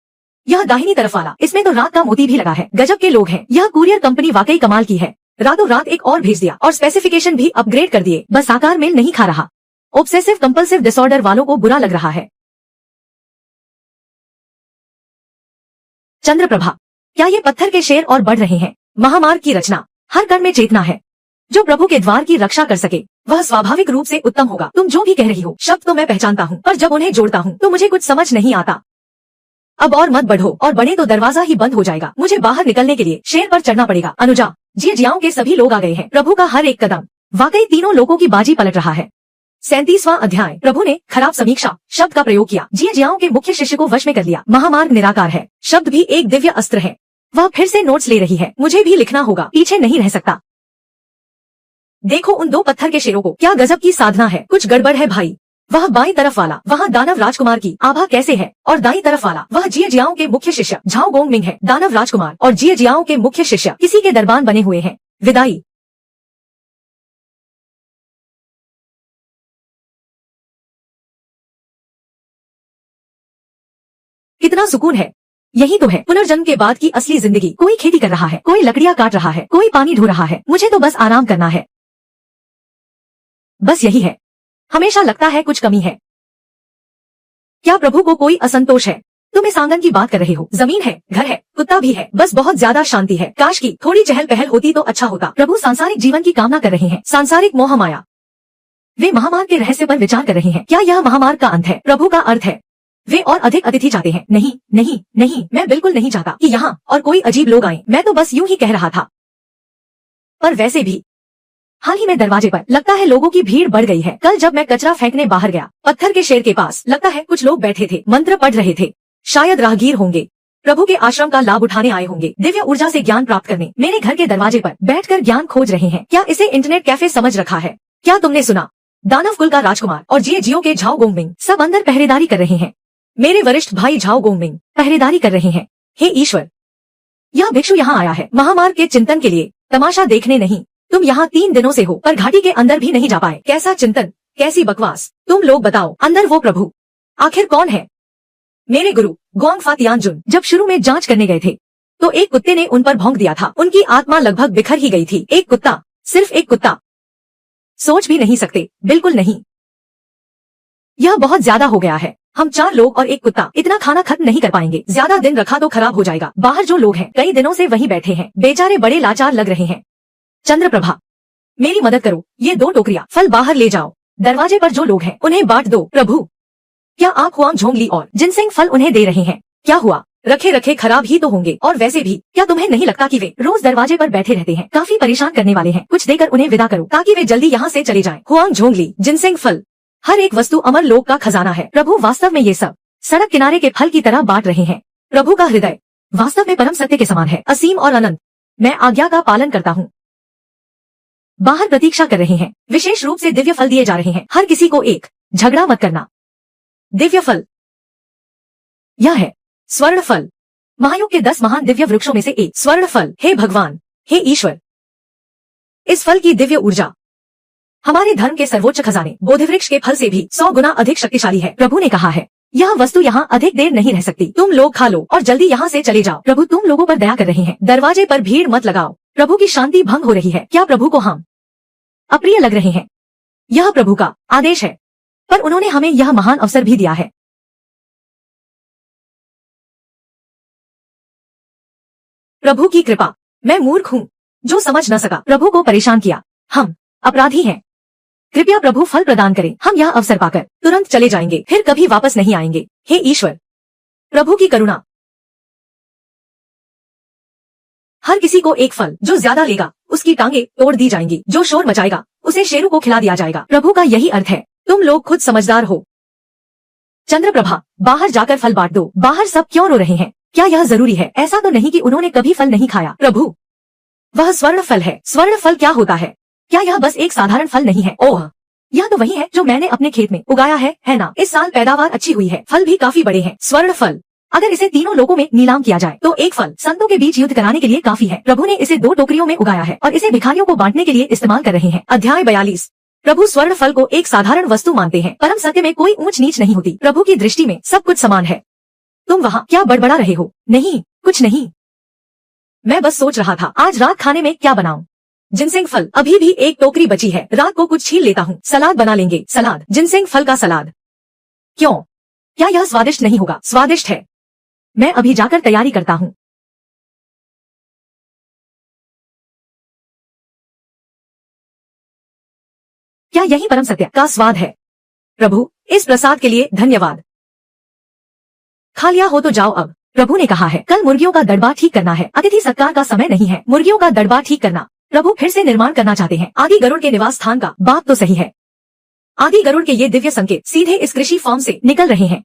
Speaker 1: यह दाहिनी तरफ वाला, इसमें तो रात का मोती भी लगा है। गजब के लोग हैं। यह कुरियर कंपनी वाकई कमाल की है। रातों रात एक और भेज दिया और स्पेसिफिकेशन भी अपग्रेड कर दिए, बस आकार मेल नहीं खा रहा। ऑब्सेसिव कंपल्सिव डिसऑर्डर वालों को बुरा लग रहा है। चंद्रप्रभा, क्या ये पत्थर के शेर और बढ़ रहे हैं? महामार्ग की रचना हर कण में चेतना है। जो प्रभु के द्वार की रक्षा कर सके वह स्वाभाविक रूप से उत्तम होगा। तुम जो भी कह रही हो शब्द तो मैं पहचानता हूँ, पर जब उन्हें जोड़ता हूँ तो मुझे कुछ समझ नहीं आता। अब और मत बढ़ो, और बढ़े तो दरवाजा ही बंद हो जाएगा। मुझे बाहर निकलने के लिए शेर पर चढ़ना पड़ेगा। अनुजा, जियाओं के सभी लोग आ गए हैं। प्रभु का हर एक कदम वाकई तीनों लोगों की बाजी पलट रहा है। 37वां अध्याय। प्रभु ने खराब समीक्षा शब्द का प्रयोग किया। जियाओं के मुख्य शिष्य को वश में कर लिया। महामार्ग निराकार है शब्द भी एक दिव्य अस्त्र है। वह फिर से नोट्स ले रही है। मुझे भी लिखना होगा, पीछे नहीं रह सकता। देखो उन दो पत्थर के शेरों को, क्या गजब की साधना है। कुछ गड़बड़ है भाई। वह बाईं तरफ वाला, वहाँ दानव राजकुमार की आभा कैसे है? और दाईं तरफ वाला, वह जियाओं के मुख्य शिष्य झाओ गोंग मिंग है। दानव राजकुमार और जियाओं के मुख्य शिष्य किसी के दरबान बने हुए हैं। विदाई। कितना सुकून है। यही तो है पुनर्जन्म के बाद की असली जिंदगी। कोई खेती कर रहा है, कोई लकड़ियां काट रहा है, कोई पानी ढो रहा है। मुझे तो बस आराम करना है। बस यही है। हमेशा लगता है कुछ कमी है। क्या प्रभु को कोई असंतोष है? तुम इस आंगन की बात कर रहे हो। जमीन है, घर है, कुत्ता भी है, बस बहुत ज्यादा शांति है। काश की थोड़ी चहल पहल होती तो अच्छा होता। प्रभु सांसारिक जीवन की कामना कर रहे हैं, सांसारिक मोह माया। वे महामार्ग के रहस्य पर विचार कर रहे हैं। क्या यह महामार्ग का अंत है? प्रभु का अर्थ है वे और अधिक अतिथि चाहते हैं। नहीं नहीं नहीं, मैं बिल्कुल नहीं चाहता कि यहाँ और कोई अजीब लोग आएं। मैं तो बस यूं ही कह रहा था। पर वैसे भी हाल ही में दरवाजे पर लगता है लोगों की भीड़ बढ़ गई है। कल जब मैं कचरा फेंकने बाहर गया, पत्थर के शेर के पास लगता है कुछ लोग बैठे थे, मंत्र पढ़ रहे थे। शायद राहगीर होंगे, प्रभु के आश्रम का लाभ उठाने आए होंगे, दिव्य ऊर्जा से ज्ञान प्राप्त करने मेरे घर के दरवाजे पर बैठकर ज्ञान खोज रहे हैं। क्या इसे इंटरनेट कैफे समझ रखा है? क्या तुमने सुना? दानव कुल का राजकुमार और जियो के झाओ गोंगमिंग सब अंदर पहरेदारी कर रहे हैं। मेरे वरिष्ठ भाई झाओ गोंगमिंग पहरेदारी कर रहे हैं। हे ईश्वर, यह भिक्षु यहाँ आया है महामार्ग के चिंतन के लिए, तमाशा देखने नहीं। तुम यहाँ 3 दिनों से हो, पर घाटी के अंदर भी नहीं जा पाए। कैसा चिंतन, कैसी बकवास। तुम लोग बताओ, अंदर वो प्रभु आखिर कौन है? मेरे गुरु गोंगफा तियानजुन जब शुरू में जांच करने गए थे तो एक कुत्ते ने उन पर भौंक दिया था। उनकी आत्मा लगभग बिखर ही गई थी। एक कुत्ता, सिर्फ एक कुत्ता। सोच भी नहीं सकते, बिल्कुल नहीं। यह बहुत ज्यादा हो गया है। हम 4 लोग और एक कुत्ता इतना खाना खत्म नहीं कर पाएंगे। ज्यादा दिन रखा तो खराब हो जाएगा। बाहर जो लोग हैं कई दिनों से वहीं बैठे हैं, बेचारे बड़े लाचार लग रहे हैं। चंद्रप्रभा, मेरी मदद करो, ये 2 टोकरियां फल बाहर ले जाओ। दरवाजे पर जो लोग हैं उन्हें बांट दो। प्रभु, क्या आप हुआंग झोंगली और जिनसेंग फल उन्हें दे रहे हैं? क्या हुआ, रखे रखे खराब ही तो होंगे। और वैसे भी क्या तुम्हें नहीं लगता कि वे रोज दरवाजे पर बैठे रहते हैं? काफी परेशान करने वाले हैं। कुछ देकर उन्हें विदा करो ताकि वे जल्दी यहाँ से चले जाएं। हुआंग झोंगली, जिनसेंग फल, हर एक वस्तु अमर लोक का खजाना है। प्रभु वास्तव में ये सब सड़क किनारे के फल की तरह बांट रहे हैं। प्रभु का हृदय वास्तव में परम सत्य के समान है, असीम और अनंत। मैं आज्ञा का पालन करता हूँ। बाहर प्रतीक्षा कर रहे हैं। विशेष रूप से दिव्य फल दिए जा रहे हैं। हर किसी को एक। झगड़ा मत करना। दिव्य फल, यह है स्वर्ण फल, महायुग के 10 महान दिव्य वृक्षों में से एक। स्वर्ण फल, हे भगवान, हे ईश्वर, इस फल की दिव्य ऊर्जा हमारे धर्म के सर्वोच्च खजाने बोधिवृक्ष के फल से भी 100 गुना अधिक शक्तिशाली है। प्रभु ने कहा है यह वस्तु यहाँ अधिक देर नहीं रह सकती। तुम लोग खा लो और जल्दी यहाँ से चले जाओ। प्रभु तुम लोगों पर दया कर रहे हैं। दरवाजे पर भीड़ मत लगाओ। प्रभु की शांति भंग हो रही है। क्या प्रभु को हम अप्रिय लग रहे हैं? यह प्रभु का आदेश है, पर उन्होंने हमें यह महान अवसर भी दिया है। प्रभु की कृपा। मैं मूर्ख हूँ जो समझ न सका, प्रभु को परेशान किया। हम अपराधी हैं। कृपया प्रभु फल प्रदान करें। हम यह अवसर पाकर तुरंत चले जाएंगे, फिर कभी वापस नहीं आएंगे। हे ईश्वर, प्रभु की करुणा। हर किसी को एक फल, जो ज्यादा लेगा उसकी टांगे तोड़ दी जाएंगी, जो शोर मचाएगा उसे शेरों को खिला दिया जाएगा। प्रभु का यही अर्थ है। तुम लोग खुद समझदार हो। चंद्रप्रभा, बाहर जाकर फल बांट दो। बाहर सब क्यों रो रहे हैं? क्या यह जरूरी है? ऐसा तो नहीं कि उन्होंने कभी फल नहीं खाया। प्रभु, वह स्वर्ण फल है। स्वर्ण फल क्या होता है? क्या यह बस एक साधारण फल नहीं है? ओह, यह तो वही है जो मैंने अपने खेत में उगाया है ना? इस साल पैदावार अच्छी हुई है, फल भी काफी बड़े हैं। स्वर्ण फल, अगर इसे तीनों लोगों में नीलाम किया जाए तो एक फल संतों के बीच युद्ध कराने के लिए काफी है। प्रभु ने इसे 2 टोकरियों में उगाया है और इसे भिखारियों को बांटने के लिए इस्तेमाल कर रहे हैं। अध्याय 42। प्रभु स्वर्ण फल को एक साधारण वस्तु मानते हैं। परम सत्य में कोई ऊंच नीच नहीं होती। प्रभु की दृष्टि में सब कुछ समान है। तुम वहाँ क्या बड़बड़ा रहे हो? नहीं, कुछ नहीं। मैं बस सोच रहा था आज रात खाने में क्या बनाऊं। जिनसेंग फल, अभी भी एक टोकरी बची है, रात को कुछ छील लेता हूँ, सलाद बना लेंगे। सलाद, जिनसेंग फल का सलाद। क्यों? क्या यह स्वादिष्ट नहीं होगा? स्वादिष्ट है। मैं अभी जाकर तैयारी करता हूँ। क्या यही परम सत्य का स्वाद है? प्रभु, इस प्रसाद के लिए धन्यवाद। खा लिया हो तो जाओ अब। प्रभु ने कहा है, कल मुर्गियों का दड़बा ठीक करना है। अतिथि सत्कार का समय नहीं है, मुर्गियों का दड़बा ठीक करना। प्रभु फिर से निर्माण करना चाहते हैं आदि गरुड़ के निवास स्थान का। बात तो सही है। आदि गरुड़ के ये दिव्य संकेत सीधे इस कृषि फॉर्म से निकल रहे हैं।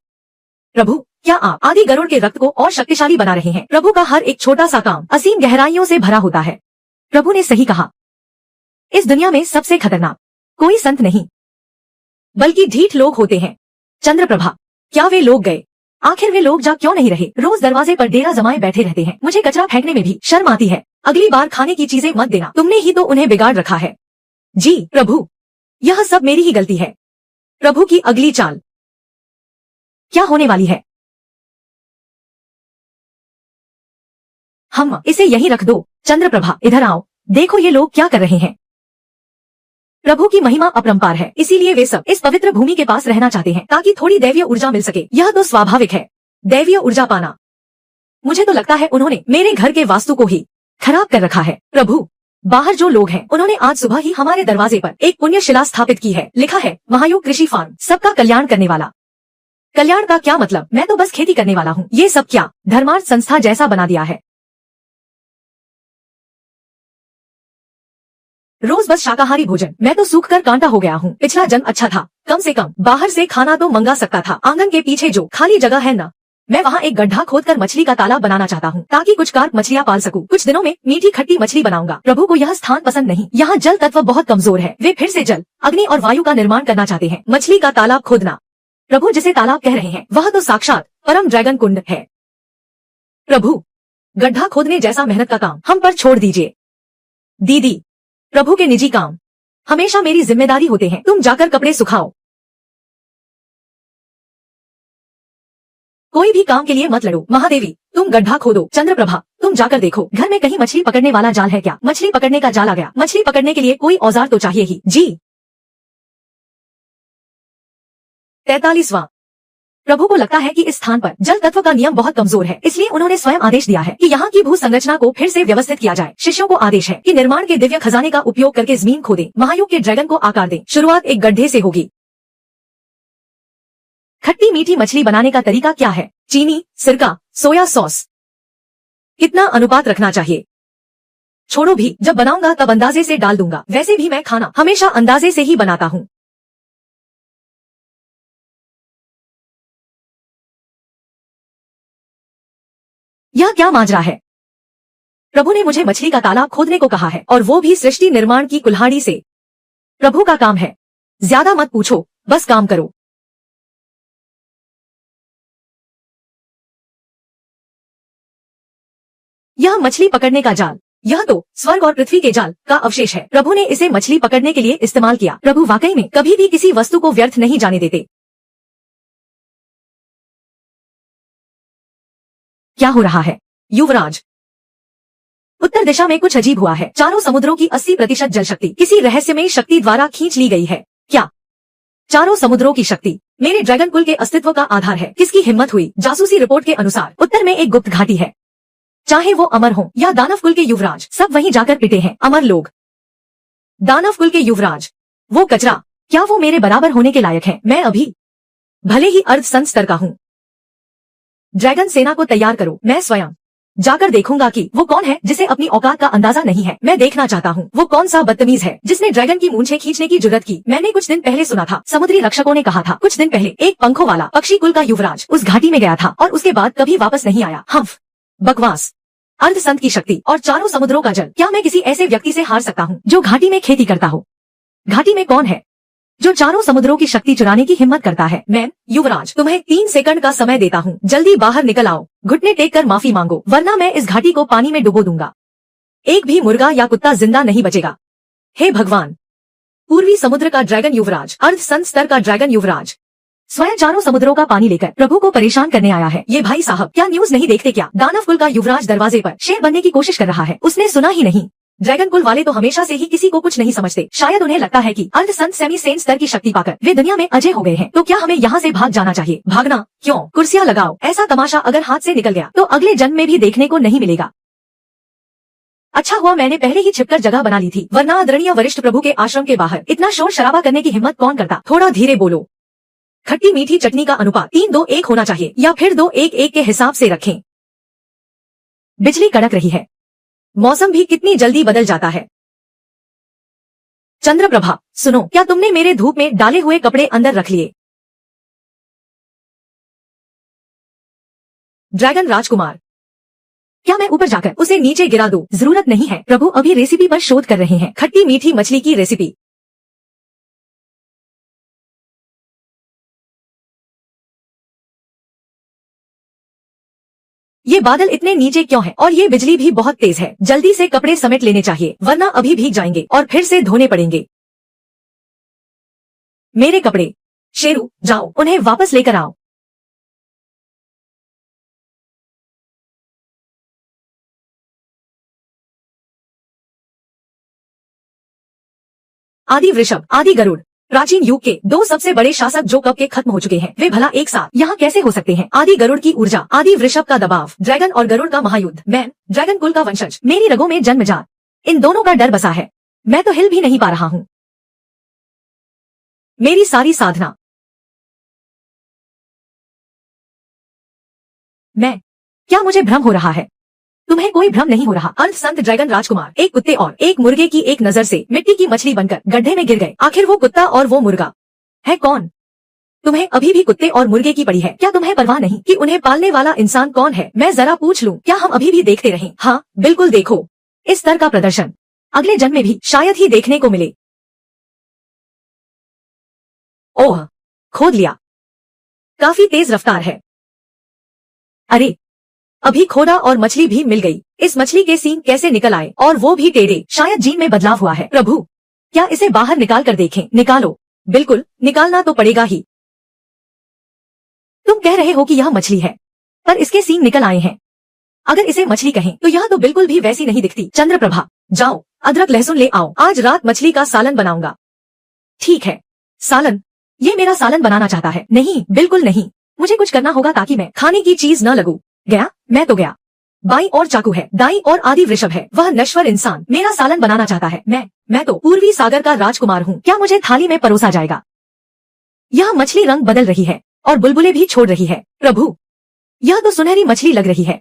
Speaker 1: प्रभु, क्या आप आदि गरुड़ के रक्त को और शक्तिशाली बना रहे हैं? प्रभु का हर एक छोटा सा काम असीम गहराइयों से भरा होता है। प्रभु ने सही कहा। इस दुनिया में सबसे खतरनाक कोई संत नहीं, बल्कि ढीठ लोग होते हैं। चंद्रप्रभा, क्या वे लोग गए? आखिर वे लोग जा क्यों नहीं रहे? रोज दरवाजे पर डेरा जमाए बैठे रहते हैं। मुझे कचरा फेंकने में भी शर्म आती है। अगली बार खाने की चीजें मत देना, तुमने ही तो उन्हें बिगाड़ रखा है। जी प्रभु, यह सब मेरी ही गलती है। प्रभु की अगली चाल क्या होने वाली है? हम इसे यहीं रख दो। चंद्रप्रभा, इधर आओ, देखो ये लोग क्या कर रहे हैं। प्रभु की महिमा अपरंपार है, इसीलिए वे सब इस पवित्र भूमि के पास रहना चाहते हैं ताकि थोड़ी दैवीय ऊर्जा मिल सके। यह तो स्वाभाविक है, दैवीय ऊर्जा पाना। मुझे तो लगता है उन्होंने मेरे घर के वास्तु को ही खराब कर रखा है। प्रभु, बाहर जो लोग हैं उन्होंने आज सुबह ही हमारे दरवाजे पर एक पुण्य शिला स्थापित की है। लिखा है, महायोग कृषि फार्म, सबका कल्याण करने वाला। कल्याण का क्या मतलब? मैं तो बस खेती करने वाला हूँ। ये सब क्या धर्मार्थ संस्था जैसा बना दिया है। रोज बस शाकाहारी भोजन। मैं तो सूख कर कांटा हो गया हूँ। पिछला जन्म अच्छा था, कम से कम बाहर से खाना तो मंगा सकता था। आंगन के पीछे जो खाली जगह है ना, मैं वहाँ एक गड्ढा खोदकर मछली का तालाब बनाना चाहता हूँ ताकि कुछ कार्प मछलियाँ पाल सकूं। कुछ दिनों में मीठी खट्टी मछली बनाऊंगा। प्रभु को यह स्थान पसंद नहीं, यहाँ जल तत्व बहुत कमजोर है। वे फिर से जल, अग्नि और वायु का निर्माण करना चाहते हैं। मछली का तालाब खोदना। प्रभु जिसे तालाब कह रहे हैं वह तो साक्षात परम ड्रैगन कुंड है। प्रभु, गड्ढा खोदने जैसा मेहनत का काम हम पर छोड़ दीजिए। दीदी, प्रभु के निजी काम हमेशा मेरी जिम्मेदारी होते हैं। तुम जाकर कपड़े सुखाओ। कोई भी काम के लिए मत लड़ो। महादेवी, तुम गड्ढा खोदो। चंद्रप्रभा, तुम जाकर देखो घर में कहीं मछली पकड़ने वाला जाल है क्या? मछली पकड़ने का जाल आ गया। मछली पकड़ने के लिए कोई औजार तो चाहिए ही। जी। 43वां। प्रभु को लगता है कि इस स्थान पर जल तत्व का नियम बहुत कमजोर है, इसलिए उन्होंने स्वयं आदेश दिया है कि यहाँ की भू संरचना को फिर से व्यवस्थित किया जाए। शिष्यों को आदेश है कि निर्माण के दिव्य खजाने का उपयोग करके जमीन खोदें, महायुग के ड्रैगन को आकार दें। शुरुआत एक गड्ढे से होगी। खट्टी मीठी मछली बनाने का तरीका क्या है? चीनी, सिरका, सोया सॉस। कितना अनुपात रखना चाहिए? छोड़ो भी, जब बनाऊंगा तब अंदाजे से डाल दूंगा। वैसे भी मैं खाना हमेशा अंदाजे से ही बनाता हूँ। यह क्या माजरा है? प्रभु ने मुझे मछली का तालाब खोदने को कहा है, और वो भी सृष्टि निर्माण की कुल्हाड़ी से। प्रभु का काम है, ज्यादा मत पूछो, बस काम करो। यह मछली पकड़ने का जाल, यह तो स्वर्ग और पृथ्वी के जाल का अवशेष है। प्रभु ने इसे मछली पकड़ने के लिए इस्तेमाल किया। प्रभु वाकई में कभी भी किसी वस्तु को व्यर्थ नहीं जाने देते। क्या हो रहा है? युवराज, उत्तर दिशा में कुछ अजीब हुआ है। चारों समुद्रों की 80% जल शक्ति किसी रहस्यमयी शक्ति द्वारा खींच ली गई है। क्या चारों समुद्रों की शक्ति मेरे ड्रैगन कुल के अस्तित्व का आधार है? किसकी हिम्मत हुई? जासूसी रिपोर्ट के अनुसार उत्तर में एक गुप्त घाटी है। चाहे वो अमर हो या दानव कुल के युवराज, सब वहीं जाकर पिटे हैं। अमर लोग, दानव कुल के युवराज, वो कचरा, क्या वो मेरे बराबर होने के लायक है? मैं अभी भले ही अर्ध संत स्तर का हूँ। ड्रैगन सेना को तैयार करो, मैं स्वयं जाकर देखूंगा कि वो कौन है जिसे अपनी औकात का अंदाजा नहीं है। मैं देखना चाहता हूँ वो कौन सा बदतमीज है जिसने ड्रैगन की मूंछें खींचने की जुर्रत की। मैंने कुछ दिन पहले सुना था, समुद्री रक्षकों ने कहा था कुछ दिन पहले एक पंखों वाला पक्षी कुल का युवराज उस घाटी में गया था और उसके बाद कभी वापस नहीं आया। हम्फ, बकवास। अर्ध संत की शक्ति और चारों समुद्रों का जल, क्या मैं किसी ऐसे व्यक्ति से हार सकता हूँ जो घाटी में खेती करता हो? घाटी में कौन है जो चारों समुद्रों की शक्ति चुराने की हिम्मत करता है? मैं, युवराज, तुम्हें 3 सेकंड का समय देता हूँ, जल्दी बाहर निकल आओ। घुटने टेक कर माफी मांगो, वरना मैं इस घाटी को पानी में डुबो दूंगा। एक भी मुर्गा या कुत्ता जिंदा नहीं बचेगा। हे भगवान! पूर्वी समुद्र का ड्रैगन युवराज, अर्ध संत स्तर का ड्रैगन युवराज, स्वयं चारों समुद्रों का पानी लेकर प्रभु को परेशान करने आया है। ये भाई साहब क्या न्यूज नहीं देखते क्या? दानव कुल का युवराज दरवाजे पर शेर बनने की कोशिश कर रहा है। उसने सुना ही नहीं, ड्रैगन कुल वाले तो हमेशा से ही किसी को कुछ नहीं समझते। शायद उन्हें लगता है कि अर्ध संत सेमी सेंट स्तर की शक्ति पाकर वे दुनिया में अजय हो गए हैं। तो क्या हमें यहाँ से भाग जाना चाहिए? भागना क्यों? कुर्सियाँ लगाओ। ऐसा तमाशा अगर हाथ से निकल गया तो अगले जन्म में भी देखने को नहीं मिलेगा। अच्छा हुआ मैंने पहले ही छिपकर जगह बना ली थी, वरना आदरणीय वरिष्ठ प्रभु के आश्रम के बाहर इतना शोर शराबा करने की हिम्मत कौन करता। थोड़ा धीरे बोलो। खट्टी मीठी चटनी का अनुपात 3-2-1 होना चाहिए, या फिर 2-1-1 के हिसाब से रखें। बिजली कड़क रही है। मौसम भी कितनी जल्दी बदल जाता है। चंद्रप्रभा, सुनो, क्या तुमने मेरे धूप में डाले हुए कपड़े अंदर रख लिए? ड्रैगन राजकुमार, क्या मैं ऊपर जाकर उसे नीचे गिरा दूं? जरूरत नहीं है, प्रभु अभी रेसिपी पर शोध कर रहे हैं। खट्टी मीठी मछली की रेसिपी। ये बादल इतने नीचे क्यों हैं? और ये बिजली भी बहुत तेज है। जल्दी से कपड़े समेट लेने चाहिए, वरना अभी भीग जाएंगे और फिर से धोने पड़ेंगे। मेरे कपड़े। शेरू, जाओ उन्हें वापस लेकर आओ। आदि वृषभ, आदि गरुड़, प्राचीन युग के 2 सबसे बड़े शासक जो कब के खत्म हो चुके हैं, वे भला एक साथ यहाँ कैसे हो सकते हैं? आदि गरुड़ की ऊर्जा, आदि वृषभ का दबाव, ड्रैगन और गरुड़ का महायुद्ध, मैं ड्रैगन कुल का वंशज, मेरी रगों में जन्मजात इन दोनों का डर बसा है। मैं तो हिल भी नहीं पा रहा हूँ। मेरी सारी साधना। क्या मुझे भ्रम हो रहा है? तुम्हें कोई भ्रम नहीं हो रहा। अर्ध संत ड्रैगन राजकुमार एक कुत्ते और एक मुर्गे की एक नजर से मिट्टी की मछली बनकर गड्ढे में गिर गए। आखिर वो कुत्ता और वो मुर्गा है कौन? तुम्हें अभी भी कुत्ते और मुर्गे की पड़ी है। क्या तुम्हें परवाह नहीं कि उन्हें पालने वाला इंसान कौन है? मैं जरा पूछ लूं, क्या हम अभी भी देखते रहें? हाँ बिल्कुल, देखो इस तरह का प्रदर्शन अगले जन्म में भी शायद ही देखने को मिले। ओह, खोद लिया। काफी तेज रफ्तार है। अरे, अभी खोदा और मछली भी मिल गई। इस मछली के सींग कैसे निकल आए, और वो भी टेढ़े? शायद जीन में बदलाव हुआ है। प्रभु, क्या इसे बाहर निकाल कर देखें? निकालो। बिल्कुल, निकालना तो पड़ेगा ही। तुम कह रहे हो कि यह मछली है, पर इसके सींग निकल आए हैं। अगर इसे मछली कहें तो यह तो बिल्कुल भी वैसी नहीं दिखती। चंद्रप्रभा, जाओ अदरक लहसुन ले आओ। आज रात मछली का सालन बनाऊंगा। ठीक है। सालन? ये मेरा सालन बनाना चाहता है? नहीं, बिल्कुल नहीं। मुझे कुछ करना होगा ताकि मैं खाने की चीज न लगूं। गया? मैं तो गया। बाई और चाकू है, दाई और आदि वृषभ है। वह नश्वर इंसान मेरा सालन बनाना चाहता है। मैं तो पूर्वी सागर का राजकुमार हूँ। क्या मुझे थाली में परोसा जाएगा? यह मछली रंग बदल रही है और बुलबुले भी छोड़ रही है। प्रभु, यह तो सुनहरी मछली लग रही है।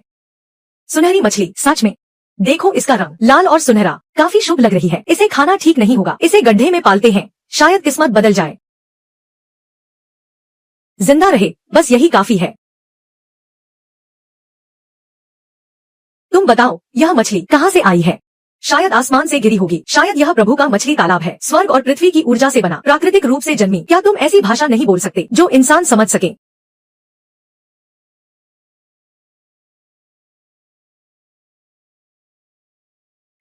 Speaker 1: सुनहरी मछली, सच में। देखो इसका रंग लाल और सुनहरा, काफी शुभ लग रही है। इसे खाना ठीक नहीं होगा। इसे गड्ढे में पालते हैं, शायद किस्मत बदल जाए। जिंदा रहे, बस यही काफी है। तुम बताओ, यह मछली कहाँ से आई है? शायद आसमान से गिरी होगी। शायद यह प्रभु का मछली तालाब है, स्वर्ग और पृथ्वी की ऊर्जा से बना, प्राकृतिक रूप से जन्मी। क्या तुम ऐसी भाषा नहीं बोल सकते जो इंसान समझ सके?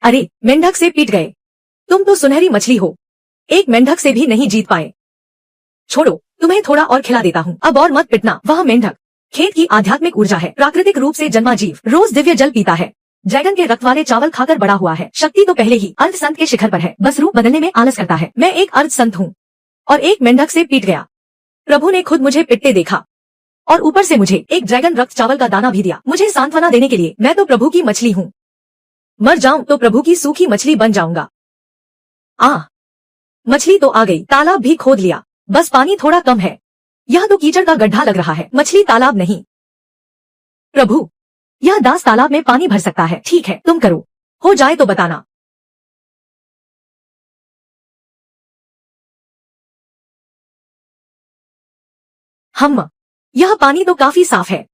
Speaker 1: अरे, मेंढक से पीट गए। तुम तो सुनहरी मछली हो, एक मेंढक से भी नहीं जीत पाए। छोड़ो, तुम्हें थोड़ा और खिला देता हूँ। अब और मत पिटना। वह मेंढक खेत की आध्यात्मिक ऊर्जा है, प्राकृतिक रूप से जन्मा जीव, रोज दिव्य जल पीता है, ड्रैगन के रक्त वाले चावल खाकर बड़ा हुआ है। शक्ति तो पहले ही अर्ध संत के शिखर पर है, बस रूप बदलने में आलस करता है। मैं एक अर्ध संत हूँ और एक मेंढक से पीट गया। प्रभु ने खुद मुझे पिटते देखा और ऊपर से मुझे एक ड्रैगन रक्त चावल का दाना भी दिया, मुझे सांत्वना देने के लिए। मैं तो प्रभु की मछली हूँ। मर जाऊं तो प्रभु की सूखी मछली बन जाऊंगा। मछली तो आ गई। तालाब भी खोद लिया, बस पानी थोड़ा कम है। यह तो कीचड़ का गड्ढा लग रहा है, मछली तालाब नहीं। प्रभु, यह दास तालाब में पानी भर सकता है। ठीक है, तुम करो, हो जाए तो बताना। यह पानी तो काफी साफ है।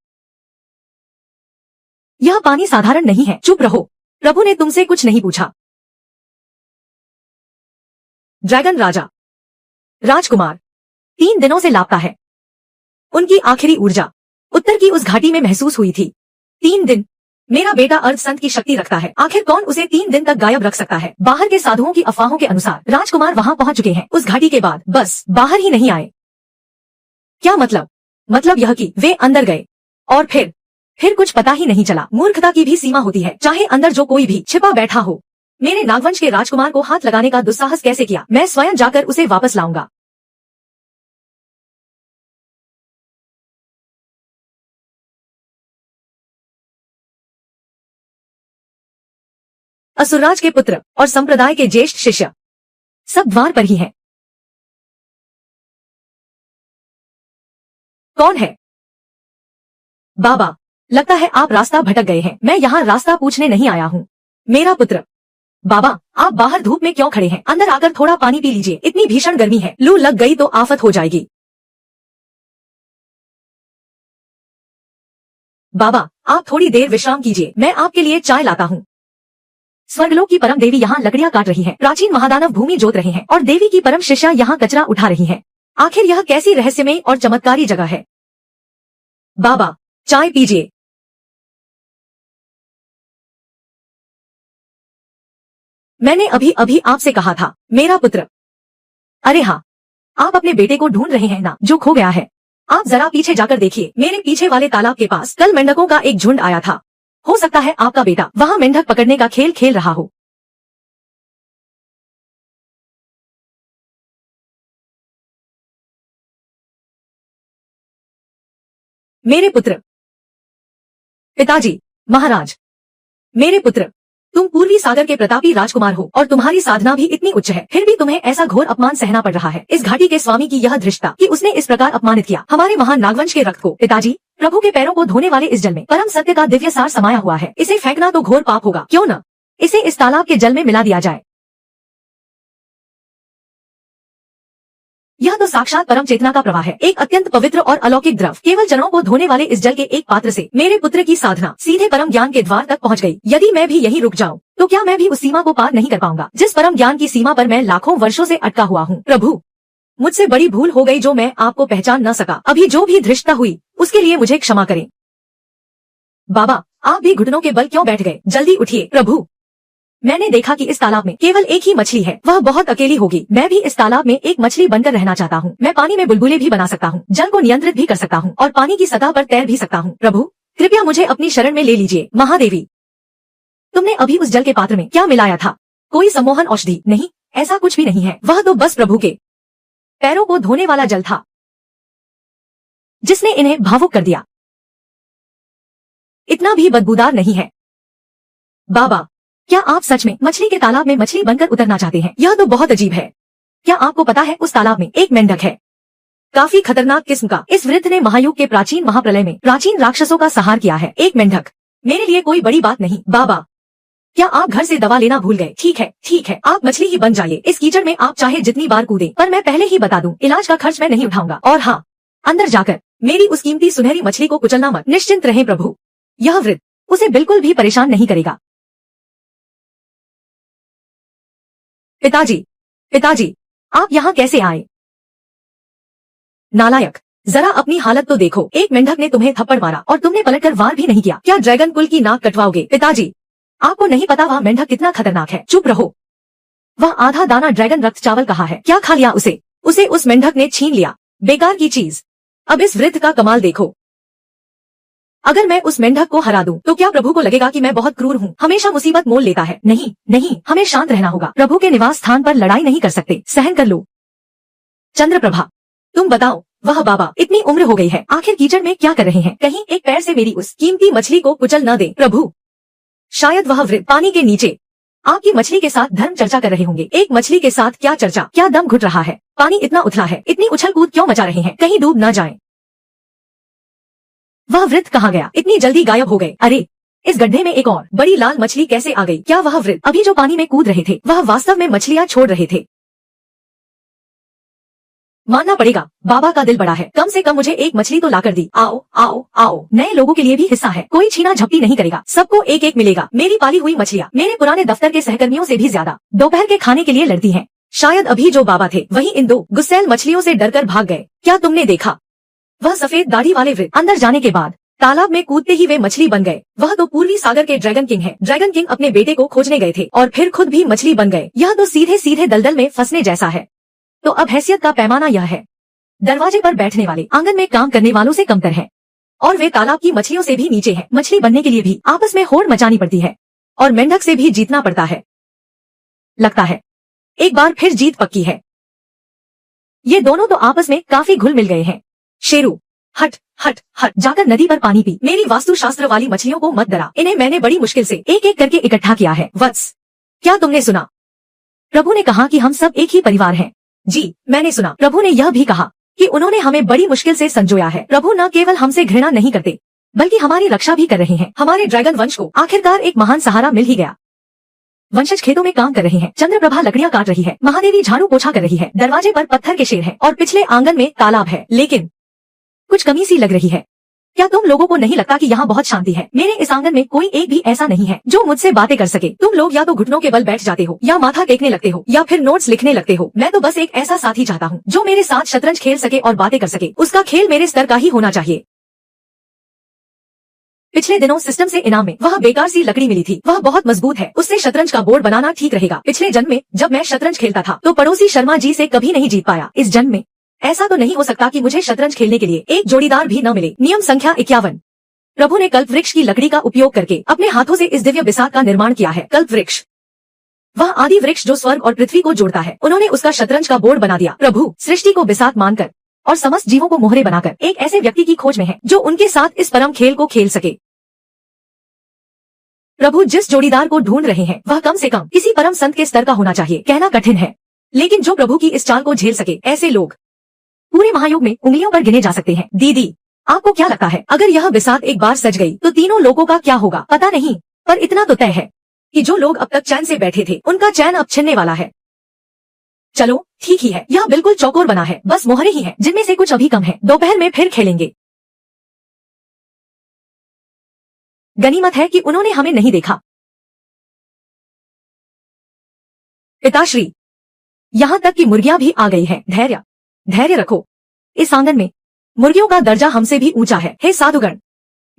Speaker 1: यह पानी साधारण नहीं है। चुप रहो, प्रभु ने तुमसे कुछ नहीं पूछा। ड्रैगन राजा, राजकुमार 3 दिनों से लापता है। उनकी आखिरी ऊर्जा उत्तर की उस घाटी में महसूस हुई थी। 3 दिन। मेरा बेटा अर्ध संत की शक्ति रखता है। आखिर कौन उसे 3 दिन तक गायब रख सकता है? बाहर के साधुओं की अफवाहों के अनुसार राजकुमार वहां पहुंच चुके हैं। उस घाटी के बाद बस बाहर ही नहीं आए। क्या मतलब? मतलब यह कि वे अंदर गए और फिर कुछ पता ही नहीं चला। मूर्खता की भी सीमा होती है, चाहे अंदर जो कोई भी छिपा बैठा हो। मेरे नागवंश के राजकुमार को हाथ लगाने का दुस्साहस कैसे किया? मैं स्वयं जाकर उसे वापस लाऊंगा। असुरराज के पुत्र और संप्रदाय के ज्येष्ठ शिष्य सब द्वार पर ही हैं। कौन है? बाबा, लगता है आप रास्ता भटक गए हैं। मैं यहाँ रास्ता पूछने नहीं आया हूँ। मेरा पुत्र। बाबा, आप बाहर धूप में क्यों खड़े हैं? अंदर आकर थोड़ा पानी पी लीजिए। इतनी भीषण गर्मी है, लू लग गई तो आफत हो जाएगी। बाबा, आप थोड़ी देर विश्राम कीजिए, मैं आपके लिए चाय लाता हूँ। स्वर्गलोक की परम देवी यहाँ लकड़ियाँ काट रही हैं। प्राचीन महादानव भूमि जोत रहे हैं और देवी की परम शिष्या यहाँ कचरा उठा रही हैं। आखिर यह कैसी रहस्यमय और चमत्कारी जगह है? बाबा, चाय पीजिए। मैंने अभी अभी आपसे कहा था, मेरा पुत्र। अरे हाँ, आप अपने बेटे को ढूंढ रहे हैं ना, जो खो गया है। आप जरा पीछे जाकर देखिए, मेरे पीछे वाले तालाब के पास कल मेंढकों का एक झुंड आया था। हो सकता है आपका बेटा वहाँ मेंढक पकड़ने का खेल खेल रहा हो। मेरे पुत्र। पिताजी। महाराज। मेरे पुत्र, तुम पूर्वी सागर के प्रतापी राजकुमार हो और तुम्हारी साधना भी इतनी उच्च है, फिर भी तुम्हें ऐसा घोर अपमान सहना पड़ रहा है। इस घाटी के स्वामी की यह धृष्टता कि उसने इस प्रकार अपमानित किया हमारे महान नागवंश के रक्त को। पिताजी, प्रभु के पैरों को धोने वाले इस जल में परम सत्य का दिव्य सार समाया हुआ है। इसे फेंकना तो घोर पाप होगा। क्यों न इसे इस तालाब के जल में मिला दिया जाए? यह तो साक्षात परम चेतना का प्रवाह है, एक अत्यंत पवित्र और अलौकिक द्रव। केवल चरणों को धोने वाले इस जल के एक पात्र से मेरे पुत्र की साधना सीधे परम ज्ञान के द्वार तक पहुंच गई। यदि मैं भी यहीं रुक जाऊं तो क्या मैं भी उस सीमा को पार नहीं कर पाऊंगा जिस परम ज्ञान की सीमा पर मैं लाखों वर्षों से अटका हुआ हूँ? प्रभु, मुझसे बड़ी भूल हो गई जो मैं आपको पहचान न सका। अभी जो भी धृष्टता हुई उसके लिए मुझे क्षमा करें। बाबा, आप भी घुटनों के बल क्यों बैठ गए? जल्दी उठिए। प्रभु, मैंने देखा कि इस तालाब में केवल एक ही मछली है, वह बहुत अकेली होगी। मैं भी इस तालाब में एक मछली बनकर रहना चाहता हूँ। मैं पानी में बुलबुले भी बना सकता हूँ, जल को नियंत्रित भी कर सकता हूँ और पानी की सतह पर तैर भी सकता हूँ। प्रभु, कृपया मुझे अपनी शरण में ले लीजिए। महादेवी, तुमने अभी उस जल के पात्र में क्या मिलाया था? कोई सम्मोहन औषधि? नहीं, ऐसा कुछ भी नहीं है। वह तो बस प्रभु के पैरों को धोने वाला जल था जिसने इन्हें भावुक कर दिया। इतना भी बदबूदार नहीं है। बाबा, क्या आप सच में मछली के तालाब में मछली बनकर उतरना चाहते हैं? यह तो बहुत अजीब है। क्या आपको पता है उस तालाब में एक मेंढक है, काफी खतरनाक किस्म का। इस वृद्ध ने महायुग के प्राचीन महाप्रलय में प्राचीन राक्षसों का संहार किया है। एक मेंढक मेरे लिए कोई बड़ी बात नहीं। बाबा, क्या आप घर से दवा लेना भूल गए? ठीक है, ठीक है, आप मछली ही बन जाइए। इस कीचड़ में आप चाहे जितनी बार कूदें, पर मैं पहले ही बता दूं, इलाज का खर्च मैं नहीं उठाऊंगा। और हाँ, अंदर जाकर मेरी उस कीमती सुनहरी मछली को कुचलना मत। निश्चिंत रहें प्रभु, यह वृद्ध उसे बिल्कुल भी परेशान नहीं करेगा। पिताजी, पिताजी, आप यहाँ कैसे आए? नालायक, जरा अपनी हालत तो देखो। एक मेंढक ने तुम्हें थप्पड़ मारा और तुमने पलटकर वार भी नहीं किया। क्या ड्रैगन कुल की नाक कटवाओगे? पिताजी, आपको नहीं पता वह मेंढक कितना खतरनाक है। चुप रहो। वह आधा दाना ड्रैगन रक्त चावल कहा है, क्या खा लिया उसे? उसे उस मेंढक ने छीन लिया, बेकार की चीज। अब इस वृद्ध का कमाल देखो। अगर मैं उस मेंढक को हरा दूं, तो क्या प्रभु को लगेगा कि मैं बहुत क्रूर हूँ? हमेशा मुसीबत मोल लेता है। नहीं नहीं, हमें शांत रहना होगा। प्रभु के निवास स्थान पर लड़ाई नहीं कर सकते, सहन कर लो। चंद्रप्रभा, तुम बताओ, वह बाबा इतनी उम्र हो गई है, आखिर कीचड़ में क्या कर रहे हैं? कहीं एक पैर से मेरी उस कीमती मछली को कुचल न दे। प्रभु, शायद वह वृद्ध पानी के नीचे आपकी मछली के साथ धर्म चर्चा कर रहे होंगे। एक मछली के साथ क्या चर्चा? क्या दम घुट रहा है? पानी इतना उथला है, इतनी उछल कूद क्यों मचा रहे हैं? कहीं डूब न जाएं। वह वृद्ध कहाँ गया? इतनी जल्दी गायब हो गए। अरे, इस गड्ढे में एक और बड़ी लाल मछली कैसे आ गई? क्या वह वृद्ध अभी जो पानी में कूद रहे थे, वह वास्तव में मछलियाँ छोड़ रहे थे? मानना पड़ेगा, बाबा का दिल बड़ा है। कम से कम मुझे एक मछली तो लाकर दी। आओ आओ आओ, नए लोगों के लिए भी हिस्सा है, कोई छीना झपटी नहीं करेगा, सबको एक एक मिलेगा। मेरी पाली हुई मछलियाँ मेरे पुराने दफ्तर के सहकर्मियों से भी ज्यादा दोपहर के खाने के लिए लड़ती हैं। शायद अभी जो बाबा थे वही इन दो गुस्सैल मछलियों से डरकर भाग गए। क्या तुमने देखा? वह सफेद दाढ़ी वाले वृद्ध अंदर जाने के बाद तालाब में कूदते ही वे मछली बन गए। वह तो पूर्वी सागर के ड्रैगन किंग है। ड्रैगन किंग अपने बेटे को खोजने गए थे और फिर खुद भी मछली बन गए। यह तो सीधे सीधे दलदल में फंसने जैसा है। तो अब हैसियत का पैमाना यह है, दरवाजे पर बैठने वाले आंगन में काम करने वालों से कमतर है, और वे तालाब की मछलियों से भी नीचे है। मछली बनने के लिए भी आपस में होड़ मचानी पड़ती है और मेंढक से भी जीतना पड़ता है। लगता है एक बार फिर जीत पक्की है। ये दोनों तो आपस में काफी घुल मिल गए हैं। शेरू, हट हट हट, जाकर नदी पर पानी पी। मेरी वास्तुशास्त्र वाली मछलियों को मत डरा, इन्हें मैंने बड़ी मुश्किल से एक एक करके इकट्ठा किया है। वत्स, क्या तुमने सुना? प्रभु ने कहा कि हम सब एक ही परिवार हैं। जी, मैंने सुना। प्रभु ने यह भी कहा कि उन्होंने हमें बड़ी मुश्किल से संजोया है। प्रभु न केवल हमसे घृणा नहीं करते, बल्कि हमारी रक्षा भी कर रहे हैं। हमारे ड्रैगन वंश को आखिरकार एक महान सहारा मिल ही गया। वंशज खेतों में काम कर रहे हैं, चंद्रप्रभा लकड़ियां काट रही है, महादेवी झाड़ू पोछा कर रही है, दरवाजे पर पत्थर के शेर हैं और पिछले आंगन में तालाब है। लेकिन कुछ कमी सी लग रही है। क्या तुम लोगों को नहीं लगता कि यहाँ बहुत शांति है? मेरे इस आंगन में कोई एक भी ऐसा नहीं है जो मुझसे बातें कर सके। तुम लोग या तो घुटनों के बल बैठ जाते हो, या माथा टेकने लगते हो, या फिर नोट्स लिखने लगते हो। मैं तो बस एक ऐसा साथी चाहता हूँ जो मेरे साथ शतरंज खेल सके और बातें कर सके। उसका खेल मेरे स्तर का ही होना चाहिए। पिछले दिनों सिस्टम से इनाम में वह बेकार सी लकड़ी मिली थी। वह बहुत मजबूत है, उससे शतरंज का बोर्ड बनाना ठीक रहेगा। पिछले जन्म में जब मैं शतरंज खेलता था तो पड़ोसी शर्मा जी से कभी नहीं जीत पाया। इस जन्म में ऐसा तो नहीं हो सकता कि मुझे शतरंज खेलने के लिए एक जोड़ीदार भी न मिले। नियम संख्या 51। प्रभु ने कल्प वृक्ष की लकड़ी का उपयोग करके अपने हाथों से इस दिव्य बिसात का निर्माण किया है। कल्प वृक्ष, वह आदि वृक्ष जो स्वर्ग और पृथ्वी को जोड़ता है। उन्होंने उसका शतरंज का बोर्ड बना दिया। प्रभु सृष्टि को बिसात मानकर और समस्त जीवों को मोहरे बनाकर एक ऐसे व्यक्ति की खोज में है जो उनके साथ इस परम खेल को खेल सके। प्रभु जिस जोड़ीदार को ढूंढ रहे हैं वह कम से कम किसी परम संत के स्तर का होना चाहिए। कहना कठिन है, लेकिन जो प्रभु की इस चाल को झेल सके, ऐसे लोग पूरे महायुग में उंगलियों पर गिने जा सकते हैं। दीदी, आपको क्या लगता है अगर यह बिसात एक बार सज गई तो तीनों लोगों का क्या होगा? पता नहीं, पर इतना तो तय है कि जो लोग अब तक चैन से बैठे थे उनका चैन अब छिनने वाला है। चलो ठीक ही है, यह बिल्कुल चौकोर बना है, बस मोहरे ही हैं, जिनमें से कुछ अभी कम है। दोपहर में फिर खेलेंगे। गनीमत है कि उन्होंने हमें नहीं देखा। पिताश्री, यहाँ तक कि मुर्गियां भी आ गई हैं। धैर्य धैर्य रखो। इस आंगन में मुर्गियों का दर्जा हमसे भी ऊंचा है। हे साधुगण,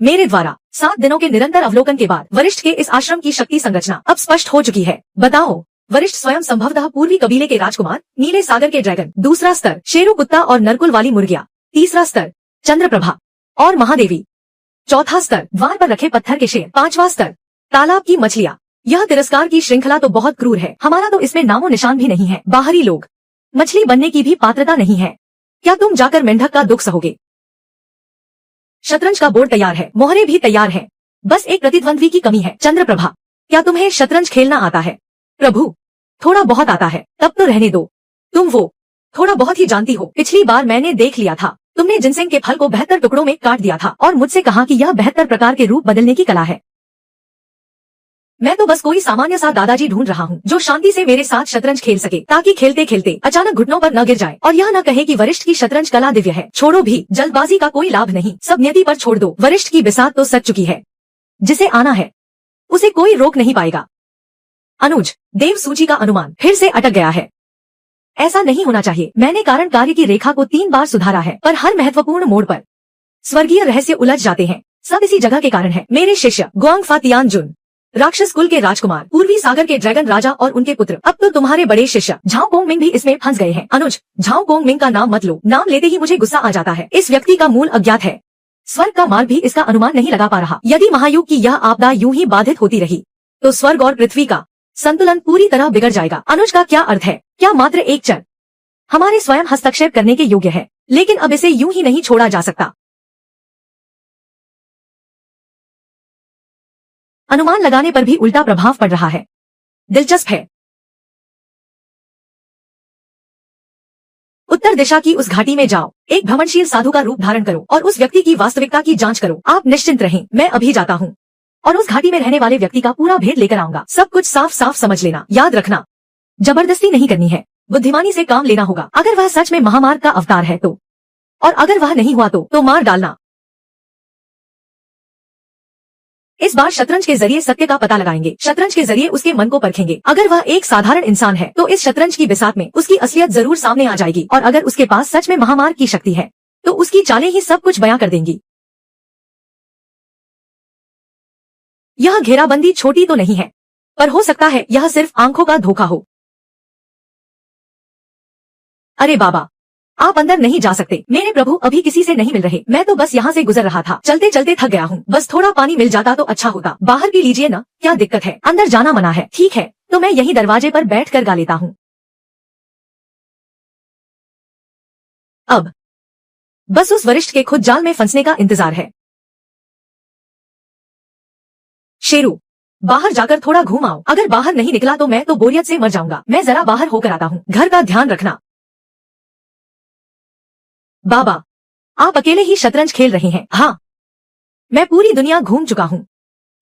Speaker 1: मेरे द्वारा 7 दिनों के निरंतर अवलोकन के बाद वरिष्ठ के इस आश्रम की शक्ति संरचना अब स्पष्ट हो चुकी है। बताओ, वरिष्ठ स्वयं संभवतः पूर्वी कबीले के राजकुमार, नीले सागर के ड्रैगन, दूसरा स्तर शेरू कुत्ता और नरकुल वाली मुर्गियां, तीसरा स्तर चंद्रप्रभा और महादेवी, चौथा स्तर द्वार पर रखे पत्थर के शेर, पांचवा स्तर तालाब की मछलियां। यह तिरस्कार की श्रृंखला तो बहुत क्रूर है। हमारा तो इसमें नामो निशान भी नहीं है। बाहरी लोग मछली बनने की भी पात्रता नहीं है। क्या तुम जाकर मेंढक का दुख सहोगे? शतरंज का बोर्ड तैयार है, मोहरे भी तैयार हैं, बस एक प्रतिद्वंद्वी की कमी है। चंद्रप्रभा, क्या तुम्हें शतरंज खेलना आता है? प्रभु, थोड़ा बहुत आता है। तब तो रहने दो, तुम वो थोड़ा बहुत ही जानती हो। पिछली बार मैंने देख लिया था, तुमने जिनसेंग के फल को 72 टुकड़ों में काट दिया था और मुझसे कहा कि यह 72 प्रकार के रूप बदलने की कला है। मैं तो बस कोई सामान्य सा दादाजी ढूंढ रहा हूँ जो शांति से मेरे साथ शतरंज खेल सके, ताकि खेलते खेलते अचानक घुटनों पर न गिर जाए और यह न कहे कि वरिष्ठ की शतरंज कला दिव्य है। छोड़ो भी, जल्दबाजी का कोई लाभ नहीं, सब नियति पर छोड़ दो। वरिष्ठ की बिसात तो सज चुकी है, जिसे आना है उसे कोई रोक नहीं पाएगा। अनुज, देव सूची का अनुमान फिर से अटक गया है। ऐसा नहीं होना चाहिए। मैंने कारण कार्य की रेखा को 3 बार सुधारा है, पर हर महत्वपूर्ण मोड़ पर स्वर्गीय रहस्य उलझ जाते हैं। सब इसी जगह के कारण है। मेरे शिष्य गुआंगफा तियानजुन, राक्षस कुल के राजकुमार, पूर्वी सागर के ड्रैगन राजा और उनके पुत्र, अब तो तुम्हारे बड़े शिष्य झाओ कोंगमिंग भी इसमें फंस गए हैं। अनुज, झाओ कोंगमिंग का नाम मत लो, नाम लेते ही मुझे गुस्सा आ जाता है। इस व्यक्ति का मूल अज्ञात है, स्वर्ग का मार्ग भी इसका अनुमान नहीं लगा पा रहा। यदि महायुग की यह आपदा यूं ही बाधित होती रही तो स्वर्ग और पृथ्वी का संतुलन पूरी तरह बिगड़ जाएगा। अनुज का क्या अर्थ है? क्या मात्र एक चर हमारे स्वयं हस्तक्षेप करने के योग्य है, लेकिन अब इसे यूं ही नहीं छोड़ा जा सकता। अनुमान लगाने पर भी उल्टा प्रभाव पड़ रहा है। दिलचस्प है। उत्तर दिशा की उस घाटी में जाओ, एक भ्रमणशील साधु का रूप धारण करो और उस व्यक्ति की वास्तविकता की जांच करो। आप निश्चिंत रहें, मैं अभी जाता हूँ और उस घाटी में रहने वाले व्यक्ति का पूरा भेद लेकर आऊंगा। सब कुछ साफ साफ समझ लेना। याद रखना, जबरदस्ती नहीं करनी है, बुद्धिमानी से काम लेना होगा। अगर वह सच में महामार्ग का अवतार है तो, और अगर वह नहीं हुआ तो मार डालना। इस बार शतरंज के जरिए सत्य का पता लगाएंगे। शतरंज के जरिए उसके मन को परखेंगे। अगर वह एक साधारण इंसान है तो इस शतरंज की बिसात में उसकी असलियत जरूर सामने आ जाएगी, और अगर उसके पास सच में महामार्ग की शक्ति है तो उसकी चालें ही सब कुछ बयां कर देंगी। यह घेराबंदी छोटी तो नहीं है, पर हो सकता है यह सिर्फ आंखों का धोखा हो। अरे बाबा, आप अंदर नहीं जा सकते। मेरे प्रभु अभी किसी से नहीं मिल रहे। मैं तो बस यहाँ से गुजर रहा था, चलते चलते थक गया हूँ। बस थोड़ा पानी मिल जाता तो अच्छा होता। बाहर पी लीजिए ना, क्या दिक्कत है? अंदर जाना मना है। ठीक है, तो मैं यही दरवाजे पर बैठ कर गा लेता हूँ। अब बस उस वरिष्ठ के खुद जाल में फंसने का इंतजार है। शेरू, बाहर जाकर थोड़ा घूम आओ। अगर बाहर नहीं निकला तो मैं तो बोरियत से मर जाऊंगा। मैं जरा बाहर होकर आता हूँ। घर का ध्यान रखना। बाबा, आप अकेले ही शतरंज खेल रहे हैं? हाँ, मैं पूरी दुनिया घूम चुका हूँ,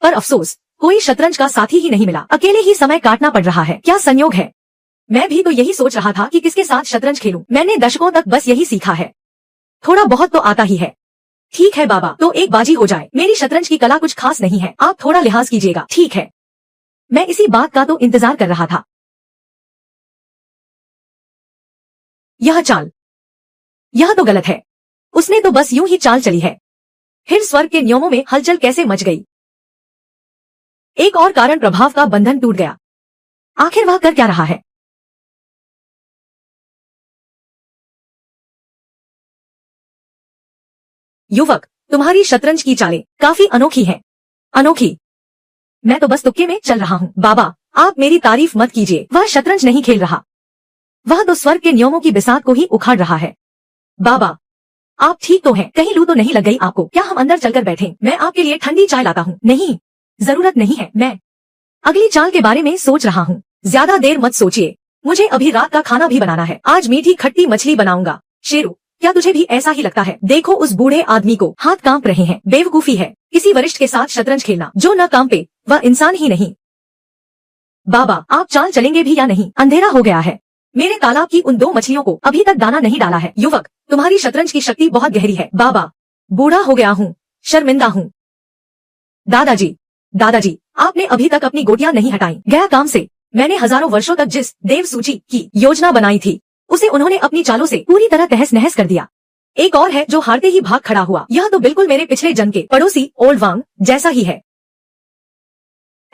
Speaker 1: पर अफसोस कोई शतरंज का साथी ही नहीं मिला। अकेले ही समय काटना पड़ रहा है। क्या संयोग है। मैं भी तो यही सोच रहा था कि किसके साथ शतरंज खेलूं। मैंने दशकों तक बस यही सीखा है। थोड़ा बहुत तो आता ही है। ठीक है बाबा, तो एक बाजी हो जाए। मेरी शतरंज की कला कुछ खास नहीं है, आप थोड़ा लिहाज कीजिएगा। ठीक है, मैं इसी बात का तो इंतजार कर रहा था। यह चाल, यह तो गलत है। उसने तो बस यूं ही चाल चली है। फिर स्वर्ग के नियमों में हलचल कैसे मच गई। एक और कारण, प्रभाव का बंधन टूट गया। आखिर वह कर क्या रहा है। युवक, तुम्हारी शतरंज की चालें काफी अनोखी हैं। अनोखी? मैं तो बस तुक्के में चल रहा हूँ। बाबा, आप मेरी तारीफ मत कीजिए। वह शतरंज नहीं खेल रहा, वह तो स्वर्ग के नियमों की बिसात को ही उखाड़ रहा है। बाबा, आप ठीक तो हैं? कहीं लू तो नहीं लग गई आपको? क्या हम अंदर चलकर बैठें? मैं आपके लिए ठंडी चाय लाता हूँ। नहीं, जरूरत नहीं है। मैं अगली चाल के बारे में सोच रहा हूँ। ज्यादा देर मत सोचिए, मुझे अभी रात का खाना भी बनाना है। आज मीठी खट्टी मछली बनाऊंगा। शेरू, क्या तुझे भी ऐसा ही लगता है? देखो उस बूढ़े आदमी को, हाथ कांप रहे हैं। बेवकूफी है किसी वरिष्ठ के साथ शतरंज खेलना। जो न कांपे वह इंसान ही नहीं। बाबा, आप चाल चलेंगे भी या नहीं? अंधेरा हो गया है। मेरे तालाब की उन 2 मछलियों को अभी तक दाना नहीं डाला है। युवक, तुम्हारी शतरंज की शक्ति बहुत गहरी है। बाबा, बूढ़ा हो गया हूँ, शर्मिंदा हूँ। दादाजी, दादाजी, आपने अभी तक अपनी गोटियां नहीं हटाई। गया काम से। मैंने हजारों वर्षों तक जिस देव सूची की योजना बनाई थी, उसे उन्होंने अपनी चालों से पूरी तरह तहस नहस कर दिया। एक और है जो हारते ही भाग खड़ा हुआ। यह तो बिल्कुल मेरे पिछले जन्म के पड़ोसी ओल्ड वांग जैसा ही है।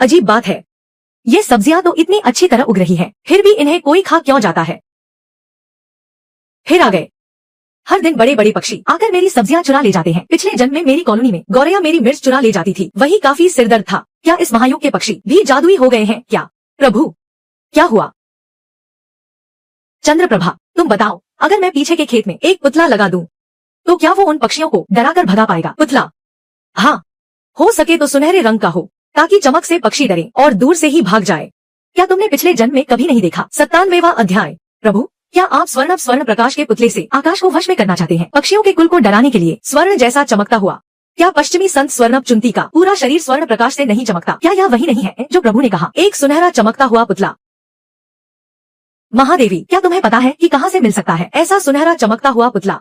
Speaker 1: अजीब बात है, ये सब्जियां तो इतनी अच्छी तरह उग रही हैं, फिर भी इन्हें कोई खा क्यों जाता है। फिर आ गए। हर दिन बड़े बड़े पक्षी आकर मेरी सब्जियां चुरा ले जाते हैं। पिछले जन्म में मेरी कॉलोनी में गौरैया मेरी मिर्च चुरा ले जाती थी, वही काफी सिरदर्द था। क्या इस महायुग के पक्षी भी जादुई हो गए हैं क्या? प्रभु, क्या हुआ? चंद्रप्रभा, तुम बताओ, अगर मैं पीछे के खेत में एक पुतला लगा दूं, तो क्या वो उन पक्षियों को डराकर भगा पाएगा? पुतला? हाँ, हो सके तो सुनहरे रंग का हो, ताकि चमक से पक्षी डरे और दूर से ही भाग जाए। क्या तुमने पिछले जन्म में कभी नहीं देखा? 97वां अध्याय। प्रभु, क्या आप स्वर्ण प्रकाश के पुतले से आकाश को वश में करना चाहते हैं? पक्षियों के कुल को डराने के लिए स्वर्ण जैसा चमकता हुआ। क्या पश्चिमी संत स्वर्णभ चुंती का पूरा शरीर स्वर्ण प्रकाश से नहीं चमकता? क्या यह वही नहीं है जो प्रभु ने कहा, एक सुनहरा चमकता हुआ पुतला? महादेवी, क्या तुम्हें पता है कि कहाँ से मिल सकता है ऐसा सुनहरा चमकता हुआ पुतला?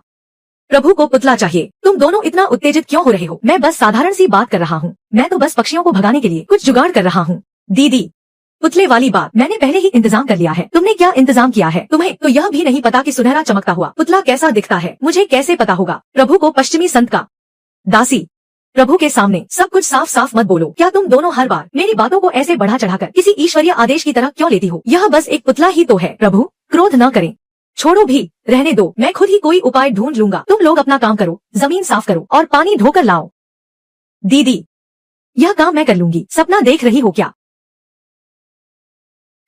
Speaker 1: प्रभु को पुतला चाहिए। तुम दोनों इतना उत्तेजित क्यों हो रहे हो? मैं बस साधारण सी बात कर रहा हूँ। मैं तो बस पक्षियों को भगाने के लिए कुछ जुगाड़ कर रहा हूँ। दीदी, पुतले वाली बात मैंने पहले ही इंतजाम कर लिया है। तुमने क्या इंतजाम किया है? तुम्हें तो यह भी नहीं पता कि सुनहरा चमकता हुआ पुतला कैसा दिखता है। मुझे कैसे पता होगा? प्रभु को पश्चिमी संत का दासी। प्रभु के सामने सब कुछ साफ साफ मत बोलो। क्या तुम दोनों हर बार मेरी बातों को ऐसे बढ़ा चढ़ाकर किसी ईश्वरीय आदेश की तरह क्यों लेती हो? यह बस एक पुतला ही तो है। प्रभु, क्रोध न करें। छोड़ो भी, रहने दो। मैं खुद ही कोई उपाय ढूंढ लूंगा। तुम लोग अपना काम करो, जमीन साफ करो और पानी ढोकर लाओ। दीदी, यह काम मैं कर लूंगी। सपना देख रही हो क्या?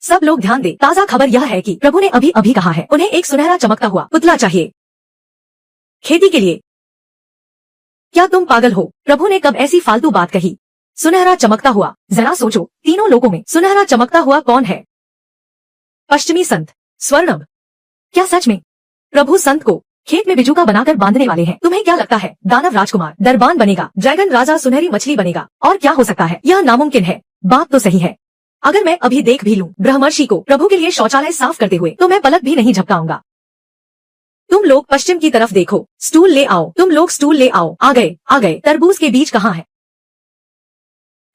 Speaker 1: सब लोग ध्यान दे। ताजा खबर यह है कि प्रभु ने अभी अभी कहा है उन्हें एक सुनहरा चमकता हुआ पुतला चाहिए खेती के लिए। क्या तुम पागल हो? प्रभु ने कब ऐसी फालतू बात कही? सुनहरा चमकता हुआ, जरा सोचो, तीनों लोगों में सुनहरा चमकता हुआ कौन है? पश्चिमी संत स्वर्णभ। क्या सच में? प्रभु संत को खेत में बिजूका बनाकर बांधने वाले हैं। तुम्हें क्या लगता है दानव राजकुमार दरबान बनेगा, ड्रैगन राजा सुनहरी मछली बनेगा, और क्या हो सकता है? यह नामुमकिन है। बात तो सही है। अगर मैं अभी देख भी लूं ब्रह्मर्षि को प्रभु के लिए शौचालय साफ करते हुए, तो मैं पलक भी नहीं झपकाऊंगा। तुम लोग पश्चिम की तरफ देखो, स्टूल ले आओ। तुम लोग स्टूल ले आओ। आ गए, आ गए। तरबूज के बीज कहाँ है?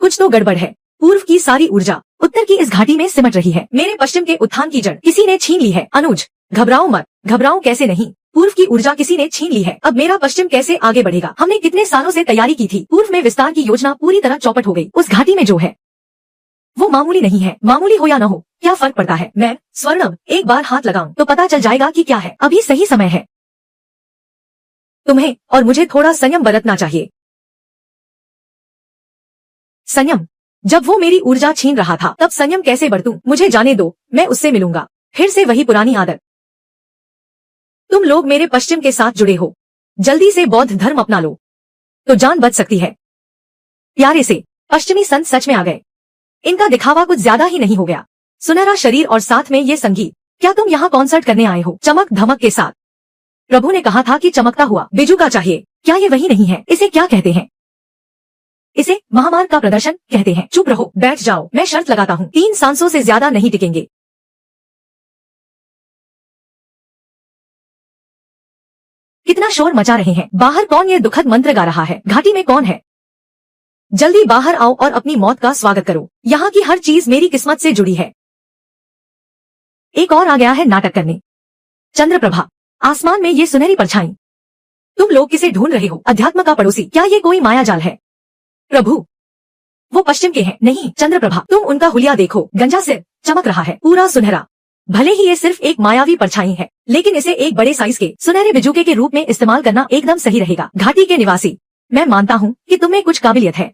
Speaker 1: कुछ तो गड़बड़ है। पूर्व की सारी ऊर्जा उत्तर की इस घाटी में सिमट रही है। मेरे पश्चिम के उत्थान की जड़ किसी ने छीन ली है। अनुज, घबराओ मत। घबराओ कैसे नहीं, पूर्व की ऊर्जा किसी ने छीन ली है। अब मेरा पश्चिम कैसे आगे बढ़ेगा? हमने कितने सालों से तैयारी की थी। पूर्व में विस्तार की योजना पूरी तरह चौपट हो गई। उस घाटी में जो है वो मामूली नहीं है। मामूली हो या न हो, क्या फर्क पड़ता है? मैं स्वर्णभ एक बार हाथ लगाऊं तो पता चल जाएगा कि क्या है। अभी सही समय है। तुम्हें और मुझे थोड़ा संयम बरतना चाहिए। संयम? जब वो मेरी ऊर्जा छीन रहा था तब संयम कैसे बरतूं? मुझे जाने दो, मैं उससे मिलूंगा। फिर से वही पुरानी आदत। तुम लोग मेरे पश्चिम के साथ जुड़े हो, जल्दी से बौद्ध धर्म अपना लो तो जान बच सकती है। प्यारे से पश्चिमी संत सच में आ गए। इनका दिखावा कुछ ज्यादा ही नहीं हो गया? सुनहरा शरीर और साथ में ये संगीत, क्या तुम यहाँ कॉन्सर्ट करने आए हो? चमक धमक के साथ। प्रभु ने कहा था कि चमकता हुआ बिजू का चाहिए, क्या ये वही नहीं है? इसे क्या कहते हैं? इसे महामार्ग का प्रदर्शन कहते हैं। चुप रहो, बैठ जाओ, मैं शर्त लगाता हूँ 3 सांसों से ज्यादा नहीं टिकेंगे। कितना शोर मचा रहे हैं? बाहर कौन ये दुखद मंत्र गा रहा है? घाटी में कौन है? जल्दी बाहर आओ और अपनी मौत का स्वागत करो। यहाँ की हर चीज मेरी किस्मत से जुड़ी है। एक और आ गया है नाटक करने। चंद्रप्रभा, आसमान में ये सुनहरी परछाई, तुम लोग किसे ढूंढ रहे हो? अध्यात्म का पड़ोसी, क्या ये कोई माया जाल है? प्रभु, वो पश्चिम के हैं। नहीं चंद्रप्रभा, तुम उनका हुलिया देखो, गंजा सिर चमक रहा है, पूरा सुनहरा। भले ही ये सिर्फ एक मायावी परछाई है, लेकिन इसे एक बड़े साइज के सुनहरे बिजुके के रूप में इस्तेमाल करना एकदम सही रहेगा। घाटी के निवासी, मैं मानता हूँ कि तुम्हें कुछ काबिलियत है।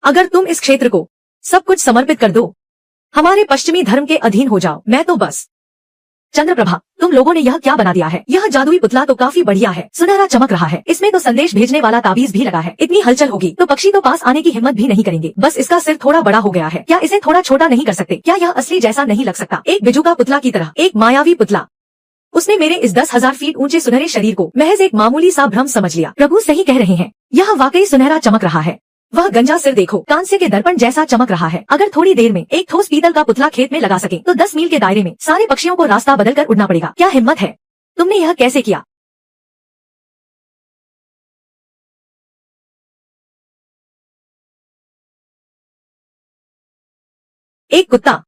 Speaker 1: अगर तुम इस क्षेत्र को सब कुछ समर्पित कर दो, हमारे पश्चिमी धर्म के अधीन हो जाओ, मैं तो बस। चंद्रप्रभा, तुम लोगों ने यह क्या बना दिया है? यह जादुई पुतला तो काफी बढ़िया है, सुनहरा चमक रहा है, इसमें तो संदेश भेजने वाला ताबीज भी लगा है। इतनी हलचल होगी तो पक्षी तो पास आने की हिम्मत भी नहीं करेंगे। बस इसका सिर थोड़ा बड़ा हो गया है, क्या इसे थोड़ा छोटा नहीं कर सकते? क्या यह असली जैसा नहीं लग सकता? एक बिजुका पुतला की तरह, एक मायावी पुतला। उसने मेरे इस 10,000 फीट ऊंचे सुनहरे शरीर को महज एक मामूली सा भ्रम समझ लिया। प्रभु सही कह रहे हैं, यह वाकई सुनहरा चमक रहा है। वह गंजा सिर देखो, कांस्य के दर्पण जैसा चमक रहा है। अगर थोड़ी देर में एक ठोस पीतल का पुतला खेत में लगा सके तो 10 मील के दायरे में सारे पक्षियों को रास्ता बदलकर उड़ना पड़ेगा। क्या हिम्मत है? तुमने यह कैसे किया? एक कुत्ता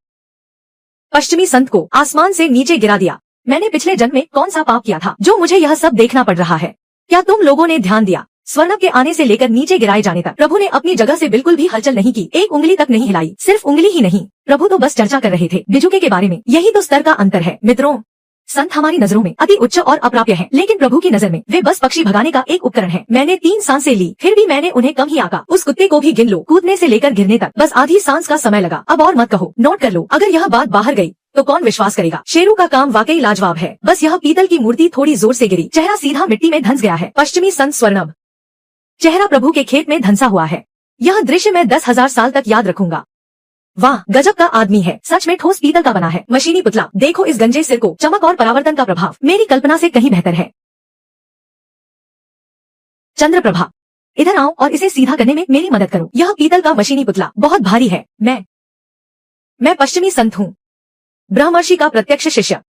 Speaker 1: पश्चिमी संत को आसमान से नीचे गिरा दिया। मैंने पिछले जन्म में कौन सा पाप किया था जो मुझे यह सब देखना पड़ रहा है? क्या तुम लोगों ने ध्यान दिया? स्वर्णव के आने से लेकर नीचे गिराए जाने तक प्रभु ने अपनी जगह से बिल्कुल भी हलचल नहीं की, एक उंगली तक नहीं हिलाई। सिर्फ उंगली ही नहीं, प्रभु तो बस चर्चा कर रहे थे बिजुके के बारे में। यही तो स्तर का अंतर है मित्रों। संत हमारी नजरों में अति उच्च और अप्राप्य है, लेकिन प्रभु की नजर में वे बस पक्षी भगाने का एक उपकरण है। मैंने 3 सांसें ली, फिर भी मैंने उन्हें कम ही आका। उस कुत्ते को भी गिन लो, कूदने से लेकर गिरने तक बस आधी सांस का समय लगा। अब और मत कहो, नोट कर लो। अगर यह बात बाहर गई तो कौन विश्वास करेगा? शेरू का काम वाकई लाजवाब है। बस यह पीतल की मूर्ति थोड़ी जोर से गिरी, चेहरा सीधा मिट्टी में धंस गया है। पश्चिमी संत स्वर्णव, चेहरा प्रभु के खेत में धंसा हुआ है। यह दृश्य मैं 10,000 साल तक याद रखूंगा। वाह, गजब का आदमी है, सच में ठोस पीतल का बना है। मशीनी पुतला, देखो इस गंजे सिर को, चमक और परावर्तन का प्रभाव मेरी कल्पना से कहीं बेहतर है। चंद्रप्रभा, इधर आओ और इसे सीधा करने में मेरी मदद करो। यह पीतल का मशीनी पुतला बहुत भारी है। मैं पश्चिमी संत हूँ, ब्रह्मर्षि का प्रत्यक्ष शिष्य।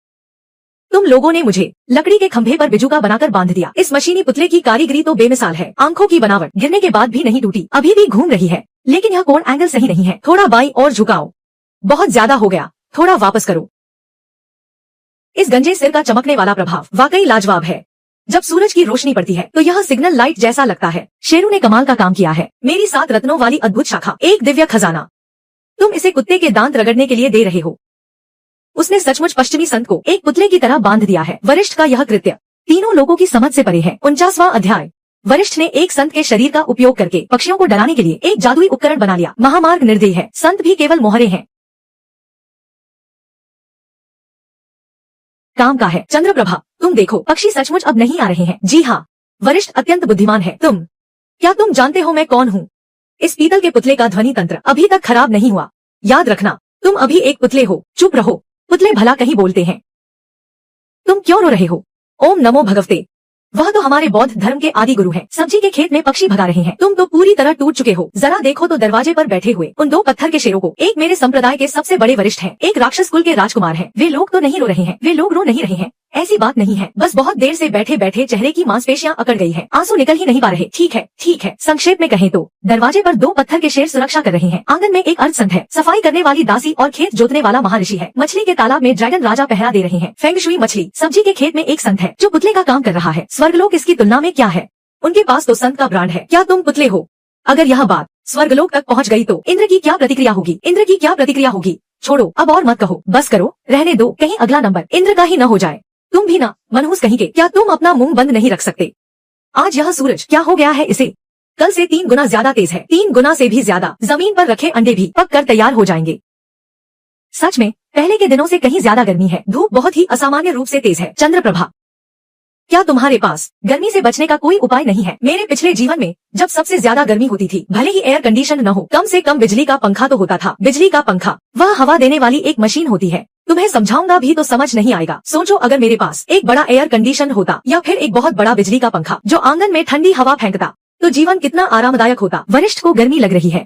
Speaker 1: तुम लोगों ने मुझे लकड़ी के खंभे पर बिजुका बनाकर बांध दिया। इस मशीनी पुतले की कारीगरी तो बेमिसाल है। आंखों की बनावट गिरने के बाद भी नहीं टूटी, अभी भी घूम रही है। लेकिन यह कोण एंगल सही नहीं है, थोड़ा बाईं और झुकाओ। बहुत ज्यादा हो गया, थोड़ा वापस करो। इस गंजे सिर का चमकने वाला प्रभाव वाकई लाजवाब है। जब सूरज की रोशनी पड़ती है तो यह सिग्नल लाइट जैसा लगता है। शेरू ने कमाल का काम किया है। मेरी 7 रत्नों वाली अद्भुत शाखा, एक दिव्य खजाना। तुम इसे कुत्ते के दांत रगड़ने के लिए दे रहे हो। उसने सचमुच पश्चिमी संत को एक पुतले की तरह बांध दिया है। वरिष्ठ का यह कृत्य तीनों लोगों की समझ से परे है। 49वां अध्याय। वरिष्ठ ने एक संत के शरीर का उपयोग करके पक्षियों को डराने के लिए एक जादुई उपकरण बना लिया। महामार्ग निर्दयी है, संत भी केवल मोहरे हैं। काम का है। चंद्रप्रभा, तुम देखो, पक्षी सचमुच अब नहीं आ रहे हैं। जी हाँ, वरिष्ठ अत्यंत बुद्धिमान है। क्या तुम जानते हो मैं कौन हूँ? इस पीतल के पुतले का ध्वनि तंत्र अभी तक खराब नहीं हुआ। याद रखना, तुम अभी एक पुतले हो। चुप रहो, पुतले भला कहीं बोलते हैं। तुम क्यों रो रहे हो? ओम नमो भगवते। वह तो हमारे बौद्ध धर्म के आदि गुरु हैं। सब्जी के खेत में पक्षी भगा रहे हैं। तुम तो पूरी तरह टूट चुके हो। जरा देखो तो दरवाजे पर बैठे हुए उन 2 पत्थर के शेरों को। एक मेरे संप्रदाय के सबसे बड़े वरिष्ठ हैं, एक राक्षस कुल के राजकुमार हैं। वे लोग तो नहीं रो रहे हैं, वे लोग रो नहीं रहे हैं। ऐसी बात नहीं है, बस बहुत देर से बैठे बैठे चेहरे की मांसपेशियां अकड़ गई हैं, आंसू निकल ही नहीं पा रहे। ठीक है, संक्षेप में कहें तो दरवाजे पर 2 पत्थर के शेर सुरक्षा कर रहे हैं। आंगन में एक अर्धसंत है, सफाई करने वाली दासी और खेत जोतने वाला महर्षि है। मछली के तालाब में ड्रैगन राजा पहरा दे रहे हैं। फेंगशुई मछली। सब्जी के खेत में एक संत है जो पुतले का काम कर रहा है। स्वर्गलोक इसकी तुलना में क्या है? उनके पास तो संत का ब्रांड है। क्या तुम पुतले हो? अगर यह बात स्वर्गलोक तक पहुंच गई तो इंद्र की क्या प्रतिक्रिया होगी? इंद्र की क्या प्रतिक्रिया होगी? छोड़ो, अब और मत कहो, बस करो, रहने दो, कहीं अगला नंबर इंद्र का ही न हो जाए। तुम भी ना, मनहूस कहीं के, क्या तुम अपना मुंह बंद नहीं रख सकते? आज यह सूरज क्या हो गया है इसे? कल से 3 गुना ज्यादा तेज है, 3 गुना से भी ज्यादा। जमीन पर रखे अंडे भी पक कर तैयार हो जाएंगे। सच में पहले के दिनों से कहीं ज्यादा गर्मी है। धूप बहुत ही असामान्य रूप से तेज है। चंद्रप्रभा, क्या तुम्हारे पास गर्मी से बचने का कोई उपाय नहीं है? मेरे पिछले जीवन में जब सबसे ज्यादा गर्मी होती थी, भले ही एयर कंडीशन न हो, कम से कम बिजली का पंखा तो होता था। बिजली का पंखा वह हवा देने वाली एक मशीन होती है। तुम्हें समझाऊंगा भी तो समझ नहीं आएगा। सोचो अगर मेरे पास एक बड़ा एयर कंडीशन होता या फिर एक बहुत बड़ा बिजली का पंखा जो आंगन में ठंडी हवा फेंकता, तो जीवन कितना आरामदायक होता। वरिष्ठ को गर्मी लग रही है।